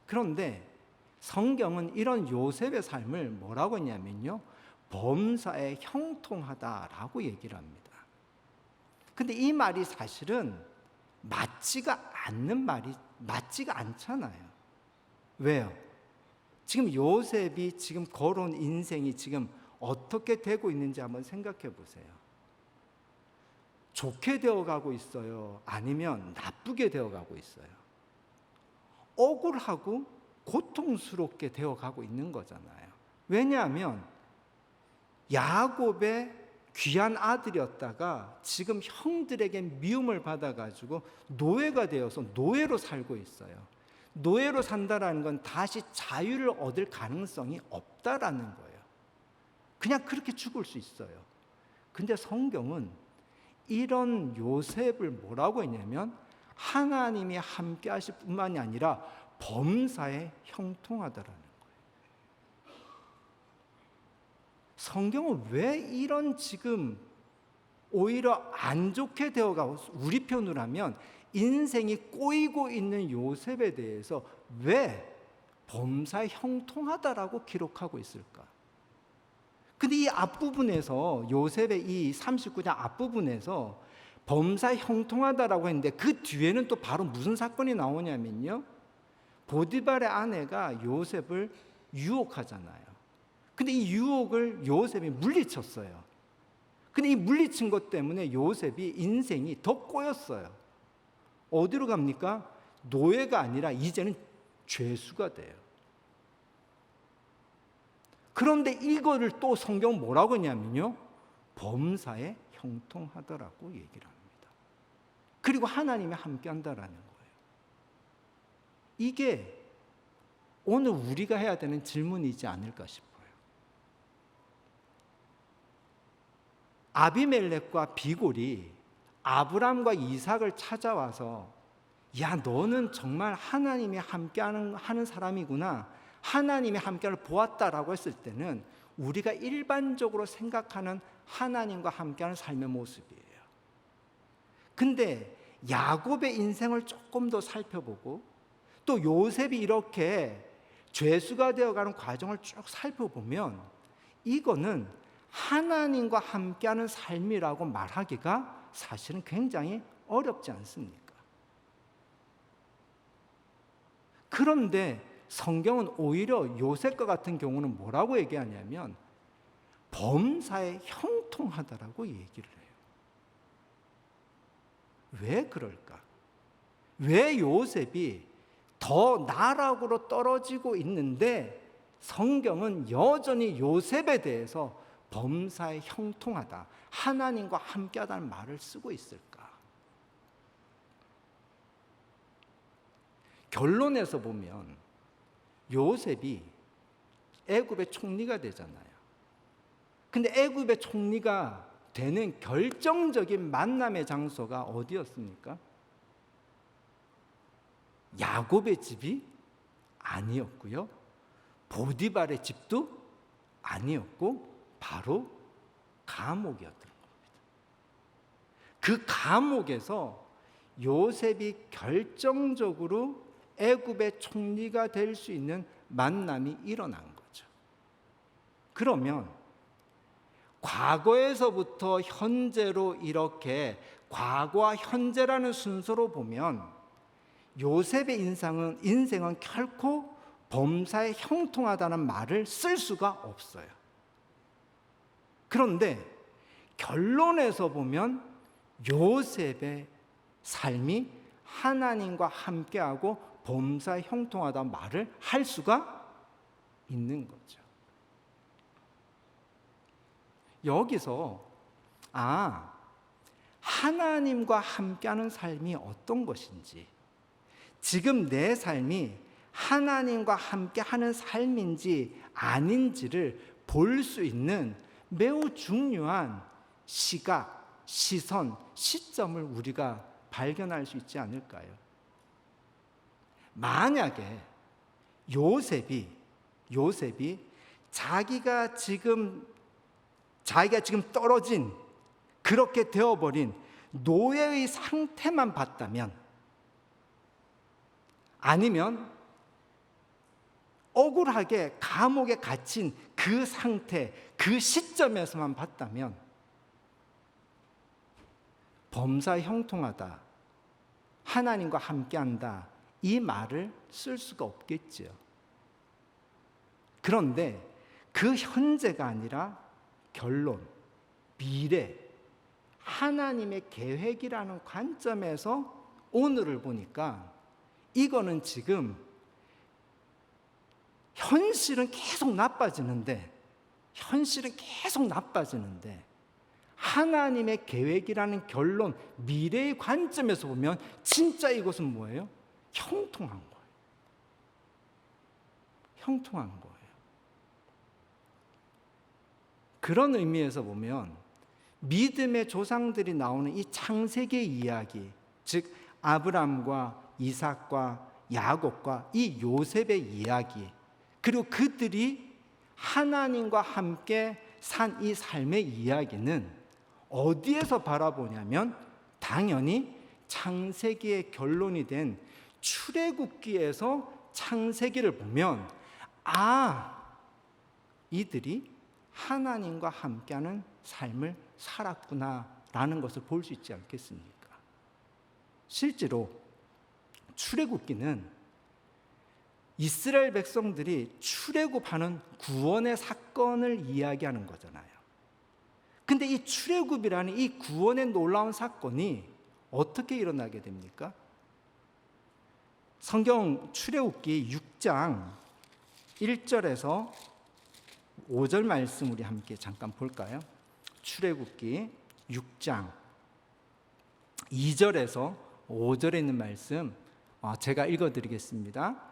그런데 성경은 이런 요셉의 삶을 뭐라고 했냐면요, 범사에 형통하다라고 얘기를 합니다. 근데 이 말이 사실은 맞지가 않잖아요. 왜요? 지금 요셉이 지금 걸어온 인생이 지금 어떻게 되고 있는지 한번 생각해 보세요. 좋게 되어가고 있어요? 아니면 나쁘게 되어가고 있어요? 억울하고 고통스럽게 되어가고 있는 거잖아요. 왜냐하면 야곱의 귀한 아들이었다가 지금 형들에게 미움을 받아가지고 노예가 되어서 노예로 살고 있어요. 노예로 산다라는 건 다시 자유를 얻을 가능성이 없다라는 거예요. 그냥 그렇게 죽을 수 있어요. 근데 성경은 이런 요셉을 뭐라고 했냐면 하나님이 함께 하실 뿐만이 아니라 범사에 형통하다라는 거예요. 성경은 왜 이런 지금 오히려 안 좋게 되어가고 우리 편으로 하면 인생이 꼬이고 있는 요셉에 대해서 왜 범사에 형통하다라고 기록하고 있을까? 근데 이 앞부분에서 요셉의 이 39장 앞부분에서 범사에 형통하다라고 했는데 그 뒤에는 또 바로 무슨 사건이 나오냐면요, 보디발의 아내가 요셉을 유혹하잖아요. 근데 이 유혹을 요셉이 물리쳤어요. 근데 이 물리친 것 때문에 요셉이 인생이 더 꼬였어요. 어디로 갑니까? 노예가 아니라 이제는 죄수가 돼요. 그런데 이거를 또 성경 뭐라고 하냐면요, 범사에 형통하더라고 얘기를 합니다. 그리고 하나님이 함께 한다라는 거예요. 이게 오늘 우리가 해야 되는 질문이지 않을까 싶어요. 아비멜렉과 비골이 아브람과 이삭을 찾아와서 야, 너는 정말 하나님이 함께하는 사람이구나, 하나님이 함께를 보았다라고 했을 때는 우리가 일반적으로 생각하는 하나님과 함께하는 삶의 모습이에요. 근데 야곱의 인생을 조금 더 살펴보고 또 요셉이 이렇게 죄수가 되어가는 과정을 쭉 살펴보면 이거는 하나님과 함께하는 삶이라고 말하기가 사실은 굉장히 어렵지 않습니까? 그런데 성경은 오히려 요셉과 같은 경우는 뭐라고 얘기하냐면 범사에 형통하다라고 얘기를 해요. 왜 그럴까? 왜 요셉이 더 나락으로 떨어지고 있는데 성경은 여전히 요셉에 대해서 범사에 형통하다, 하나님과 함께하다는 말을 쓰고 있을까? 결론에서 보면 요셉이 애굽의 총리가 되잖아요. 근데 애굽의 총리가 되는 결정적인 만남의 장소가 어디였습니까? 야곱의 집이 아니었고요, 보디발의 집도 아니었고, 바로 감옥이었던 겁니다. 그 감옥에서 요셉이 결정적으로 애굽의 총리가 될 수 있는 만남이 일어난 거죠. 그러면 과거에서부터 현재로 이렇게 과거와 현재라는 순서로 보면 요셉의 인생은 결코 범사에 형통하다는 말을 쓸 수가 없어요. 그런데 결론에서 보면 요셉의 삶이 하나님과 함께하고 범사에 형통하다는 말을 할 수가 있는 거죠. 여기서 하나님과 함께하는 삶이 어떤 것인지, 지금 내 삶이 하나님과 함께하는 삶인지 아닌지를 볼 수 있는 매우 중요한 시각, 시선, 시점을 우리가 발견할 수 있지 않을까요? 만약에 요셉이 자기가 지금 떨어진, 그렇게 되어버린 노예의 상태만 봤다면, 아니면 억울하게 감옥에 갇힌 그 상태, 그 시점에서만 봤다면 범사에 형통하다, 하나님과 함께한다, 이 말을 쓸 수가 없겠죠. 그런데 그 현재가 아니라 결론, 미래, 하나님의 계획이라는 관점에서 오늘을 보니까 이거는 지금 현실은 계속 나빠지는데 하나님의 계획이라는 결론, 미래의 관점에서 보면 진짜 이것은 뭐예요? 형통한 거예요. 그런 의미에서 보면 믿음의 조상들이 나오는 이 창세기 이야기, 즉 아브람과 이삭과 야곱과 이 요셉의 이야기, 그리고 그들이 하나님과 함께 산 이 삶의 이야기는 어디에서 바라보냐면 당연히 창세기의 결론이 된 출애굽기에서 창세기를 보면 이들이 하나님과 함께하는 삶을 살았구나라는 것을 볼 수 있지 않겠습니까? 실제로 출애굽기는 이스라엘 백성들이 출애굽하는 구원의 사건을 이야기하는 거잖아요. 근데 이 출애굽이라는 이 구원의 놀라운 사건이 어떻게 일어나게 됩니까? 성경 출애굽기 6장 1절에서 5절 말씀 우리 함께 잠깐 볼까요? 출애굽기 6장 2절에서 5절에 있는 말씀 제가 읽어드리겠습니다.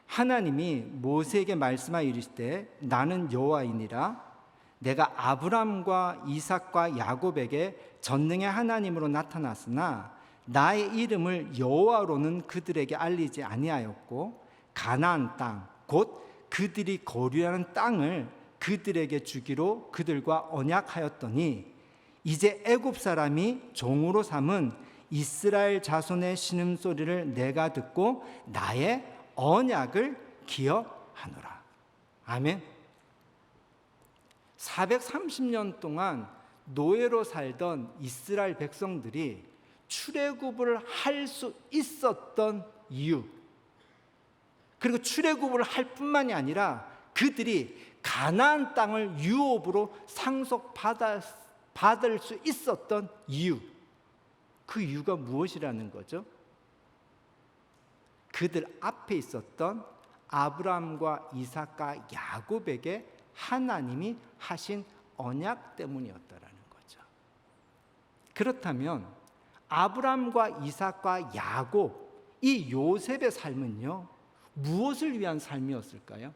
하나님이 모세에게 말씀하여 이르시되 나는 여호와이니라. 내가 아브람과 이삭과 야곱에게 전능의 하나님으로 나타났으나 나의 이름을 여호와로는 그들에게 알리지 아니하였고 가나안 땅 곧 그들이 거류하는 땅을 그들에게 주기로 그들과 언약하였더니 이제 애굽 사람이 종으로 삼은 이스라엘 자손의 신음소리를 내가 듣고 나의 언약을 기억하노라. 아멘. 430년 동안 노예로 살던 이스라엘 백성들이 출애굽을 할 수 있었던 이유, 그리고 출애굽을 할 뿐만이 아니라 그들이 가나안 땅을 유업으로 상속받을 수 있었던 이유, 그 이유가 무엇이라는 거죠? 그들 앞에 있었던 아브라함과 이삭과 야곱에게 하나님이 하신 언약 때문이었다라는 거죠. 그렇다면 아브라함과 이삭과 야곱, 이 요셉의 삶은요, 무엇을 위한 삶이었을까요?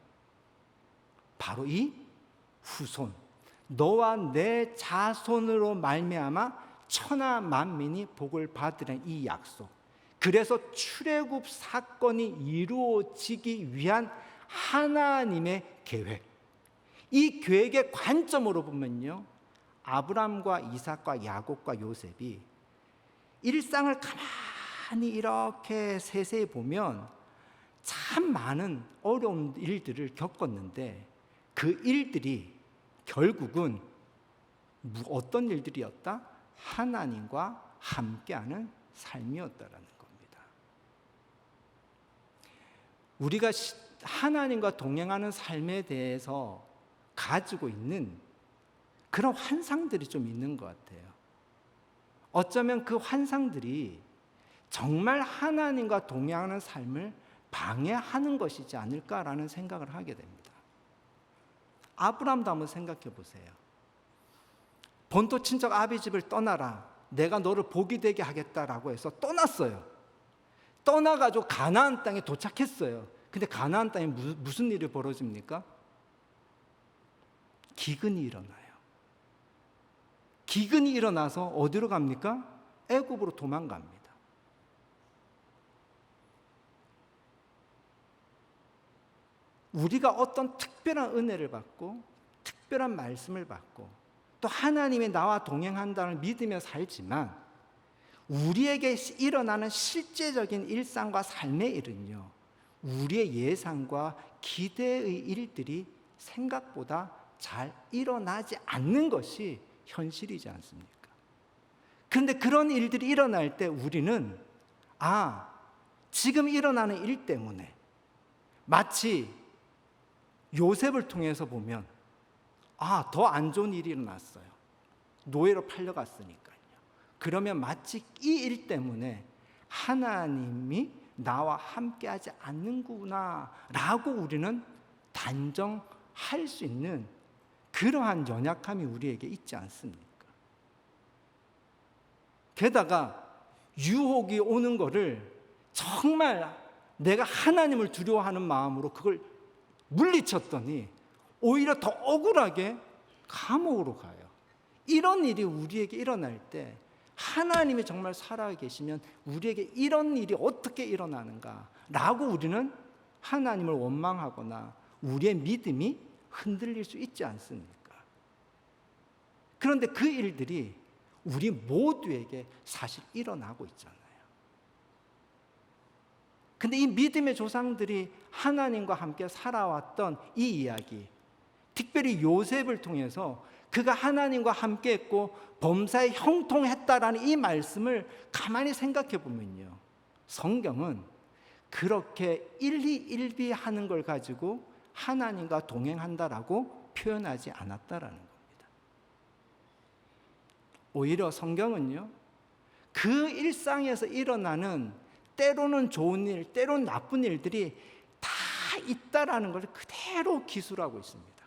바로 이 후손, 너와 내 자손으로 말미암아 천하 만민이 복을 받으라는 이 약속. 그래서 출애굽 사건이 이루어지기 위한 하나님의 계획. 이 계획의 관점으로 보면요, 아브라함과 이삭과 야곱과 요셉이 일상을 가만히 이렇게 세세히 보면 참 많은 어려운 일들을 겪었는데, 그 일들이 결국은 어떤 일들이었다? 하나님과 함께하는 삶이었다라는 겁니다. 우리가 하나님과 동행하는 삶에 대해서 가지고 있는 그런 환상들이 좀 있는 것 같아요. 어쩌면 그 환상들이 정말 하나님과 동행하는 삶을 방해하는 것이지 않을까라는 생각을 하게 됩니다. 아브라함도 한번 생각해 보세요. 본토 친척 아비 집을 떠나라, 내가 너를 복이 되게 하겠다라고 해서 떠났어요. 떠나가지고 가나안 땅에 도착했어요. 근데 가나안 땅에 무슨 일이 벌어집니까? 기근이 일어나요. 기근이 일어나서 어디로 갑니까? 애굽으로 도망갑니다. 우리가 어떤 특별한 은혜를 받고 특별한 말씀을 받고 또 하나님이 나와 동행한다는 믿으며 살지만, 우리에게 일어나는 실제적인 일상과 삶의 일은요, 우리의 예상과 기대의 일들이 생각보다 잘 일어나지 않는 것이 현실이지 않습니까? 그런데 그런 일들이 일어날 때 우리는 지금 일어나는 일 때문에, 마치 요셉을 통해서 보면 더 안 좋은 일이 일어났어요. 노예로 팔려갔으니까요. 그러면 마치 이 일 때문에 하나님이 나와 함께하지 않는구나 라고 우리는 단정할 수 있는 그러한 연약함이 우리에게 있지 않습니까? 게다가 유혹이 오는 거를 정말 내가 하나님을 두려워하는 마음으로 그걸 물리쳤더니 오히려 더 억울하게 감옥으로 가요. 이런 일이 우리에게 일어날 때 하나님이 정말 살아계시면 우리에게 이런 일이 어떻게 일어나는가 라고 우리는 하나님을 원망하거나 우리의 믿음이 흔들릴 수 있지 않습니까? 그런데 그 일들이 우리 모두에게 사실 일어나고 있잖아요. 근데 이 믿음의 조상들이 하나님과 함께 살아왔던 이 이야기, 특별히 요셉을 통해서 그가 하나님과 함께 했고 범사에 형통했다라는 이 말씀을 가만히 생각해 보면요, 성경은 그렇게 일희일비하는 걸 가지고 하나님과 동행한다라고 표현하지 않았다라는 겁니다. 오히려 성경은요, 그 일상에서 일어나는 때로는 좋은 일, 때로는 나쁜 일들이 다 있다라는 걸 그대로 기술하고 있습니다.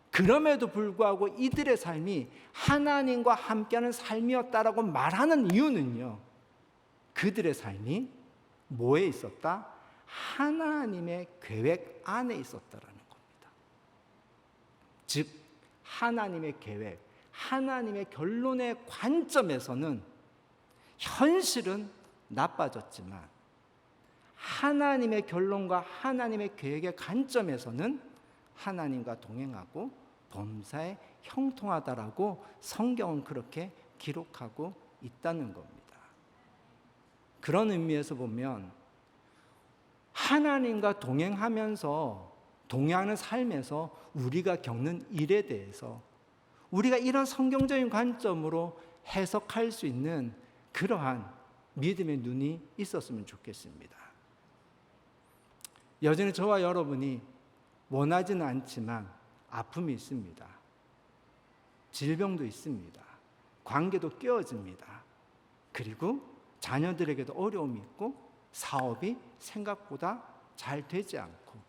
그럼에도 불구하고 이들의 삶이 하나님과 함께하는 삶이었다라고 말하는 이유는요, 그들의 삶이 뭐에 있었다? 하나님의 계획 안에 있었다라는 겁니다. 즉 하나님의 계획, 하나님의 결론의 관점에서는 현실은 나빠졌지만, 하나님의 결론과 하나님의 계획의 관점에서는 하나님과 동행하고 범사에 형통하다라고 성경은 그렇게 기록하고 있다는 겁니다. 그런 의미에서 보면 하나님과 동행하면서 동행하는 삶에서 우리가 겪는 일에 대해서 우리가 이런 성경적인 관점으로 해석할 수 있는 그러한 믿음의 눈이 있었으면 좋겠습니다. 여전히 저와 여러분이 원하지는 않지만 아픔이 있습니다. 질병도 있습니다. 관계도 깨어집니다. 그리고 자녀들에게도 어려움이 있고 사업이 생각보다 잘 되지 않고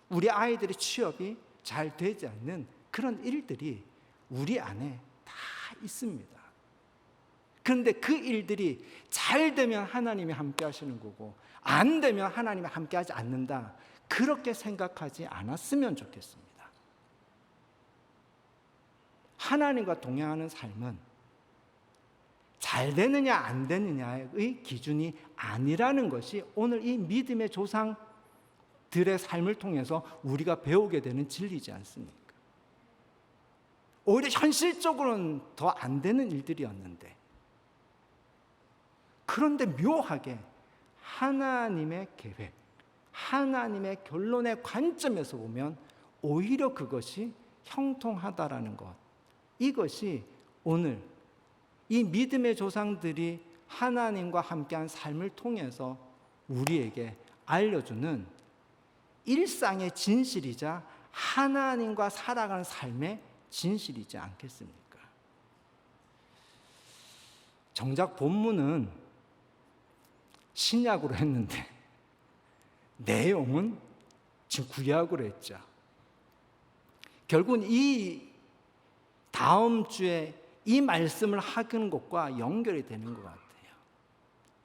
우리 아이들의 취업이 잘 되지 않는 그런 일들이 우리 안에 다 있습니다. 그런데 그 일들이 잘 되면 하나님이 함께 하시는 거고 안 되면 하나님이 함께 하지 않는다, 그렇게 생각하지 않았으면 좋겠습니다. 하나님과 동행하는 삶은 잘 되느냐 안 되느냐의 기준이 아니라는 것이 오늘 이 믿음의 조상들의 삶을 통해서 우리가 배우게 되는 진리지 않습니까? 오히려 현실적으로는 더 안 되는 일들이었는데, 그런데 묘하게 하나님의 계획, 하나님의 결론의 관점에서 보면 오히려 그것이 형통하다라는 것, 이것이 오늘 이 믿음의 조상들이 하나님과 함께한 삶을 통해서 우리에게 알려주는 일상의 진실이자 하나님과 살아가는 삶의 진실이지 않겠습니까? 정작 본문은 신약으로 했는데 내용은 지금 구약으로 했죠. 결국은 이 다음 주에 이 말씀을 하는 것과 연결이 되는 것 같아요.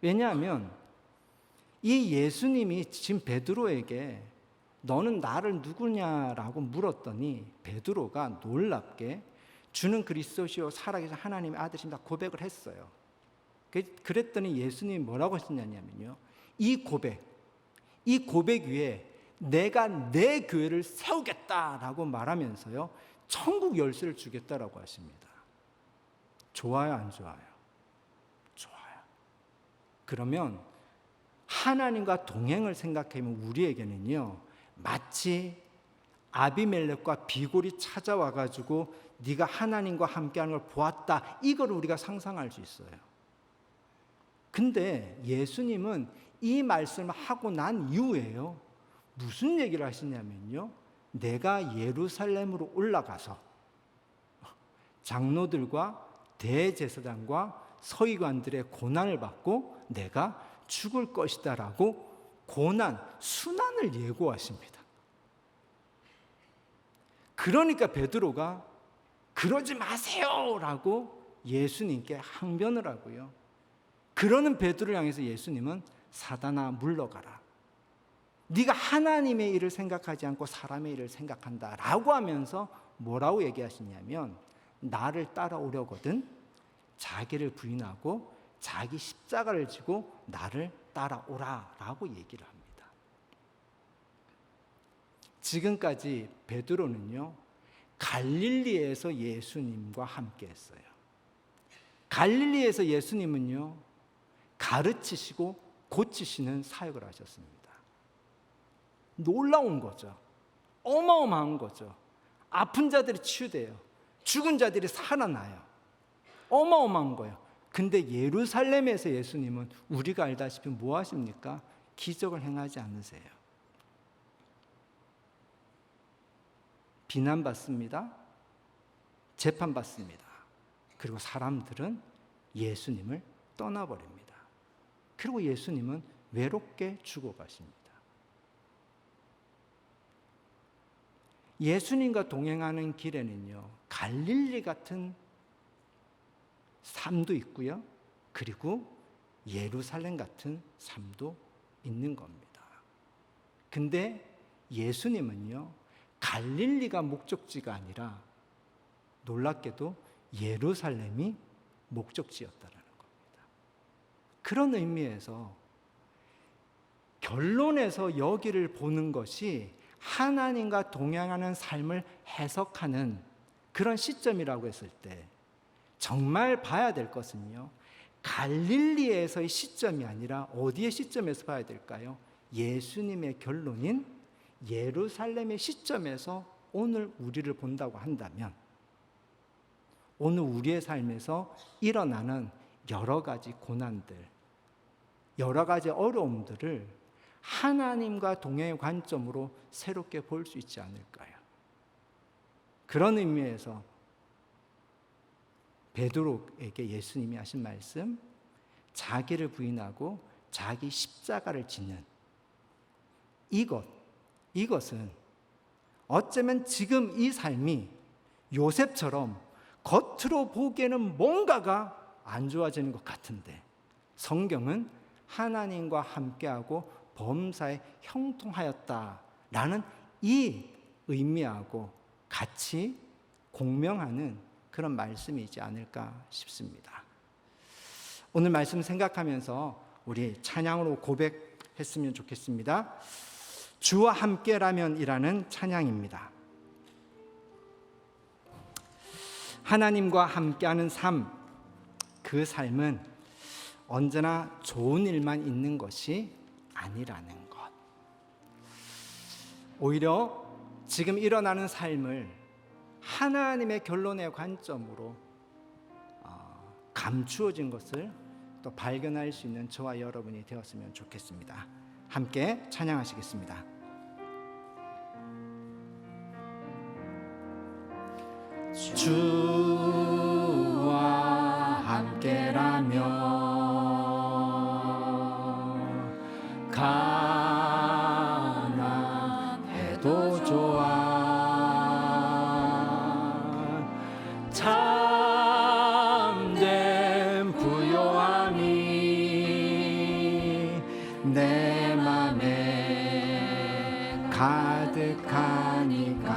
왜냐하면 이 예수님이 지금 베드로에게 너는 나를 누구냐라고 물었더니 베드로가 놀랍게 주는 그리스도시요 살아계신 하나님의 아들이십니다 고백을 했어요. 그랬더니 예수님이 뭐라고 하셨냐면요, 이 고백 위에 내가 내 교회를 세우겠다라고 말하면서요 천국 열쇠를 주겠다라고 하십니다. 좋아요, 안 좋아요? 좋아요. 그러면 하나님과 동행을 생각하면 우리에게는요 마치 아비멜렉과 비골이 찾아와 가지고 네가 하나님과 함께하는 걸 보았다, 이걸 우리가 상상할 수 있어요. 근데 예수님은 이 말씀을 하고 난 이후에요 무슨 얘기를 하시냐면요, 내가 예루살렘으로 올라가서 장로들과 대제사장과 서기관들의 고난을 받고 내가 죽을 것이다라고 고난, 순환을 예고하십니다. 그러니까 베드로가 그러지 마세요라고 예수님께 항변을 하고요, 그러는 베드로를 향해서 예수님은 사단아 물러가라, 네가 하나님의 일을 생각하지 않고 사람의 일을 생각한다라고 하면서 뭐라고 얘기하시냐면 나를 따라오려거든 자기를 부인하고 자기 십자가를 지고 나를 따라오라라고 얘기를 합니다. 지금까지 베드로는요 갈릴리에서 예수님과 함께 했어요. 갈릴리에서 예수님은요 가르치시고 고치시는 사역을 하셨습니다. 놀라운 거죠. 어마어마한 거죠. 아픈 자들이 치유돼요. 죽은 자들이 살아나요. 어마어마한 거예요. 근데 예루살렘에서 예수님은 우리가 알다시피 뭐 하십니까? 기적을 행하지 않으세요. 비난받습니다. 재판받습니다. 그리고 사람들은 예수님을 떠나버립니다. 그리고 예수님은 외롭게 죽어가십니다. 예수님과 동행하는 길에는요 갈릴리 같은 삶도 있고요, 그리고 예루살렘 같은 삶도 있는 겁니다. 근데 예수님은요 갈릴리가 목적지가 아니라 놀랍게도 예루살렘이 목적지였다라는 겁니다. 그런 의미에서 결론에서 여기를 보는 것이 하나님과 동행하는 삶을 해석하는 그런 시점이라고 했을 때 정말 봐야 될 것은요 갈릴리에서의 시점이 아니라 어디의 시점에서 봐야 될까요? 예수님의 결론인 예루살렘의 시점에서 오늘 우리를 본다고 한다면 오늘 우리의 삶에서 일어나는 여러 가지 고난들, 여러 가지 어려움들을 하나님과 동행의 관점으로 새롭게 볼 수 있지 않을까요? 그런 의미에서 베드로에게 예수님이 하신 말씀, 자기를 부인하고 자기 십자가를 짓는 이것은 어쩌면 지금 이 삶이 요셉처럼 겉으로 보기에는 뭔가가 안 좋아지는 것 같은데, 성경은 하나님과 함께하고 범사에 형통하였다라는 이 의미하고 같이 공명하는 그런 말씀이지 않을까 싶습니다. 오늘 말씀 생각하면서 우리 찬양으로 고백했으면 좋겠습니다. 주와 함께라면이라는 찬양입니다. 하나님과 함께하는 삶, 그 삶은 언제나 좋은 일만 있는 것이 아니라는 것. 오히려 지금 일어나는 삶을 하나님의 결론의 관점으로 감추어진 것을 또 발견할 수 있는 저와 여러분이 되었으면 좋겠습니다. 함께 찬양하시겠습니다. 주와 함께라면 가난해도 좋아. 참된 부요함이 내 맘에 가득하니까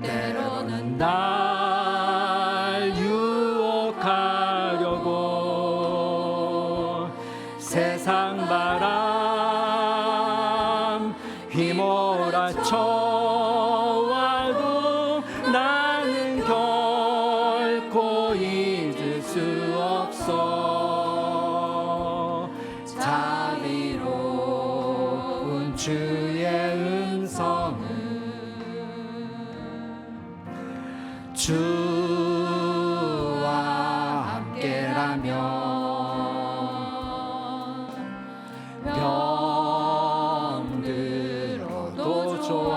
때로는 날 유혹하려고 세상 바람 휘몰아쳐와도 나는 결코 잊을 수 없어. 자비로운 주의 음성을 주와 함께라면 병들어도 좋아.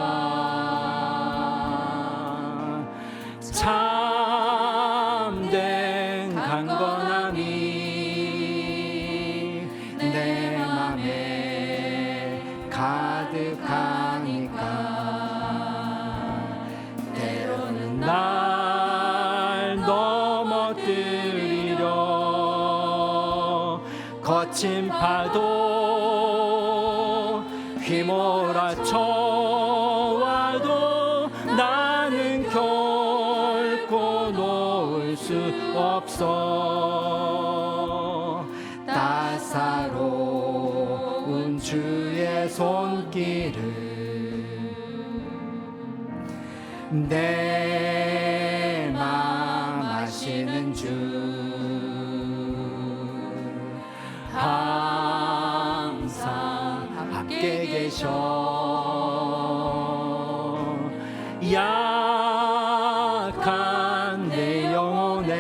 참된 강건함이 내 맘에 가득하니까 때로는 날 넘어뜨리려 거친 파도 휘몰아쳐와도 나는 결코 놓을 수 없어. 따사로운 주의 손길을 내 맘 아시는 주 항상 함께 계셔. 약한 내 영혼에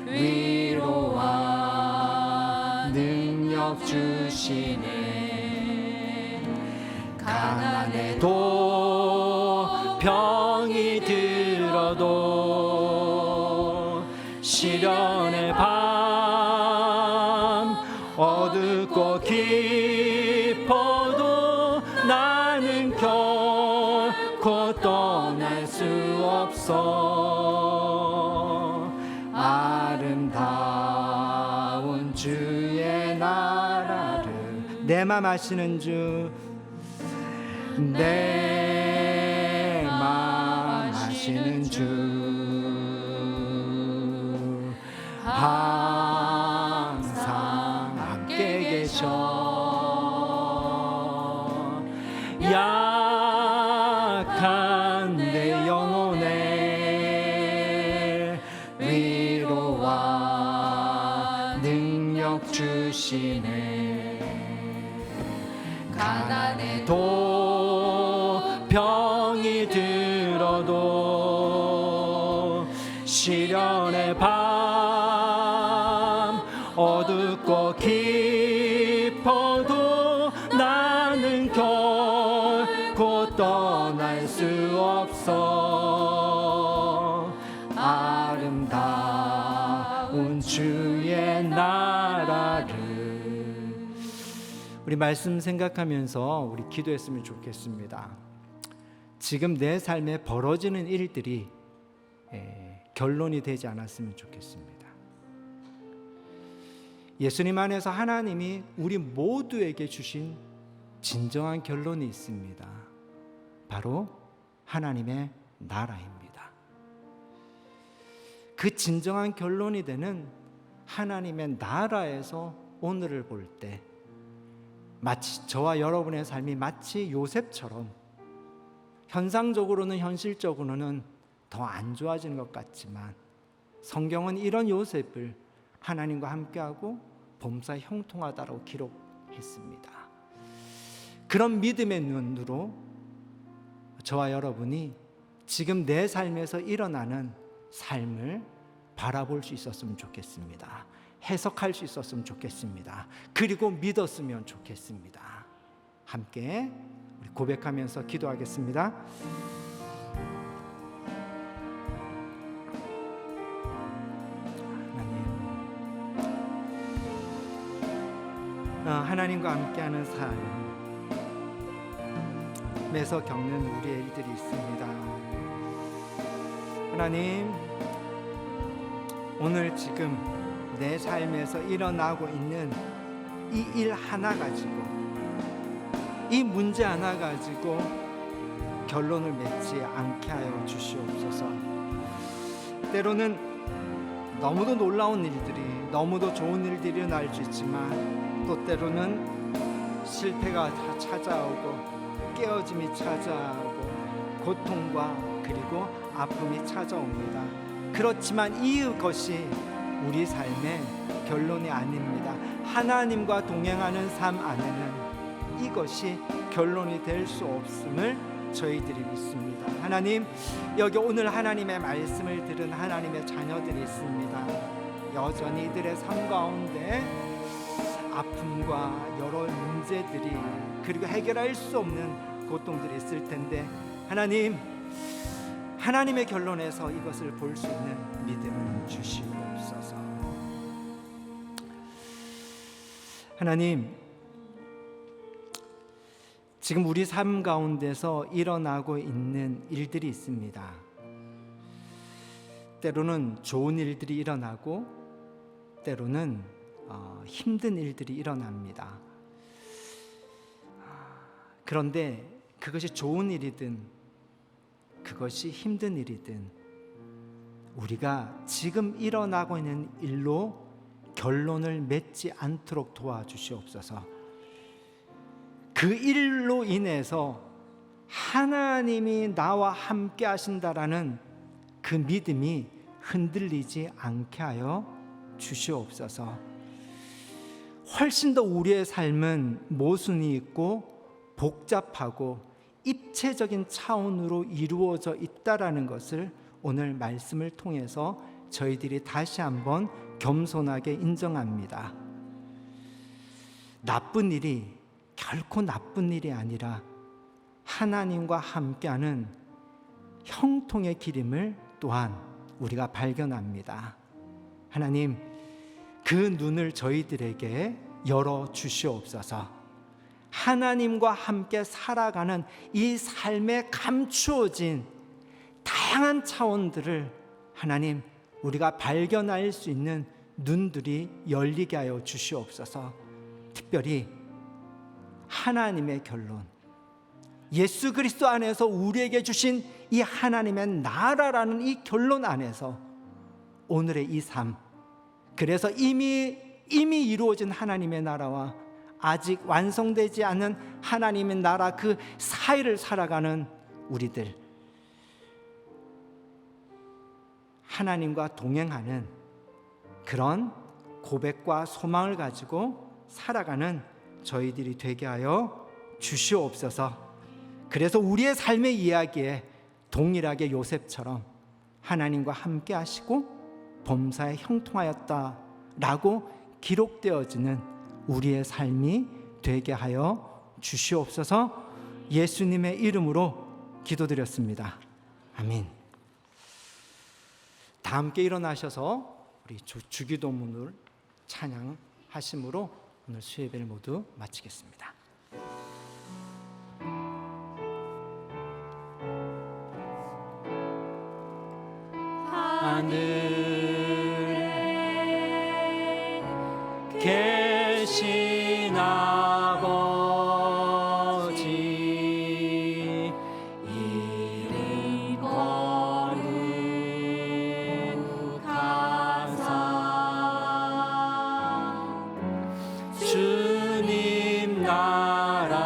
위로와 능력 주시네. 가난해도 병이 들어도 시련의 밤 어둡고 깊어도 나는 결코 떠날 수 없어. 아름다운 주의 나라를 내 맘 아시는 주 내 맘 아시는 주 항상 함께 계셔. 약한 내 영혼에 위로와 능력 주시네. 가난해도 병이 들어도 시련의 밤 어둡고 깊어도 나는 결코 떠날 수 없어. 주의 나라를. 우리 말씀 생각하면서 우리 기도했으면 좋겠습니다. 지금 내 삶에 벌어지는 일들이 결론이 되지 않았으면 좋겠습니다. 예수님 안에서 하나님이 우리 모두에게 주신 진정한 결론이 있습니다. 바로 하나님의 나라입니다. 그 진정한 결론이 되는 하나님의 나라에서 오늘을 볼 때 마치 저와 여러분의 삶이 마치 요셉처럼 현상적으로는 현실적으로는 더 안 좋아지는 것 같지만 성경은 이런 요셉을 하나님과 함께하고 범사에 형통하다라고 기록했습니다. 그런 믿음의 눈으로 저와 여러분이 지금 내 삶에서 일어나는 삶을 바라볼 수 있었으면 좋겠습니다. 해석할 수 있었으면 좋겠습니다. 그리고 믿었으면 좋겠습니다. 함께 우리 고백하면서 기도하겠습니다. 하나님과 함께하는 삶에서 겪는 우리의 일들이 있습니다. 하나님, 오늘 지금 내 삶에서 일어나고 있는 이 일 하나 가지고, 이 문제 하나 가지고 결론을 맺지 않게 하여 주시옵소서. 때로는 너무도 놀라운 일들이, 너무도 좋은 일들이 일어날 수 있지만 또 때로는 실패가 찾아오고 깨어짐이 찾아오고 고통과 그리고 아픔이 찾아옵니다. 그렇지만 이것이 우리 삶의 결론이 아닙니다. 하나님과 동행하는 삶 안에는 이것이 결론이 될 수 없음을 저희들이 믿습니다. 하나님, 여기 오늘 하나님의 말씀을 들은 하나님의 자녀들이 있습니다. 여전히 이들의 삶 가운데 아픔과 여러 문제들이 그리고 해결할 수 없는 고통들이 있을 텐데 하나님, 하나님의 결론에서 이것을 볼 수 있는 믿음을 주시옵소서. 하나님, 지금 우리 삶 가운데서 일어나고 있는 일들이 있습니다. 때로는 좋은 일들이 일어나고 때로는 힘든 일들이 일어납니다. 그런데 그것이 좋은 일이든 그것이 힘든 일이든 우리가 지금 일어나고 있는 일로 결론을 맺지 않도록 도와주시옵소서. 그 일로 인해서 하나님이 나와 함께 하신다라는 그 믿음이 흔들리지 않게 하여 주시옵소서. 훨씬 더 우리의 삶은 모순이 있고 복잡하고 입체적인 차원으로 이루어져 있다라는 것을 오늘 말씀을 통해서 저희들이 다시 한번 겸손하게 인정합니다. 나쁜 일이 결코 나쁜 일이 아니라 하나님과 함께하는 형통의 길임을 또한 우리가 발견합니다. 하나님, 그 눈을 저희들에게 열어 주시옵소서. 하나님과 함께 살아가는 이 삶에 감추어진 다양한 차원들을 하나님, 우리가 발견할 수 있는 눈들이 열리게 하여 주시옵소서. 특별히 하나님의 결론, 예수 그리스도 안에서 우리에게 주신 이 하나님의 나라라는 이 결론 안에서 오늘의 이 삶, 그래서 이미 이루어진 하나님의 나라와 아직 완성되지 않은 하나님의 나라 그 사이를 살아가는 우리들, 하나님과 동행하는 그런 고백과 소망을 가지고 살아가는 저희들이 되게 하여 주시옵소서. 그래서 우리의 삶의 이야기에 동일하게 요셉처럼 하나님과 함께 하시고 범사에 형통하였다라고 기록되어지는 우리의 삶이 되게 하여 주시옵소서. 예수님의 이름으로 기도드렸습니다. 아멘. 다 함께 일어나셔서 우리 주기도문을 찬양하심으로 오늘 수예배를 모두 마치겠습니다. 하늘에 계신 아버지 이름 거룩하사 주님 나라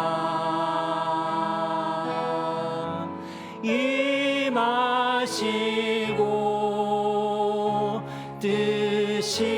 임하시고 뜻이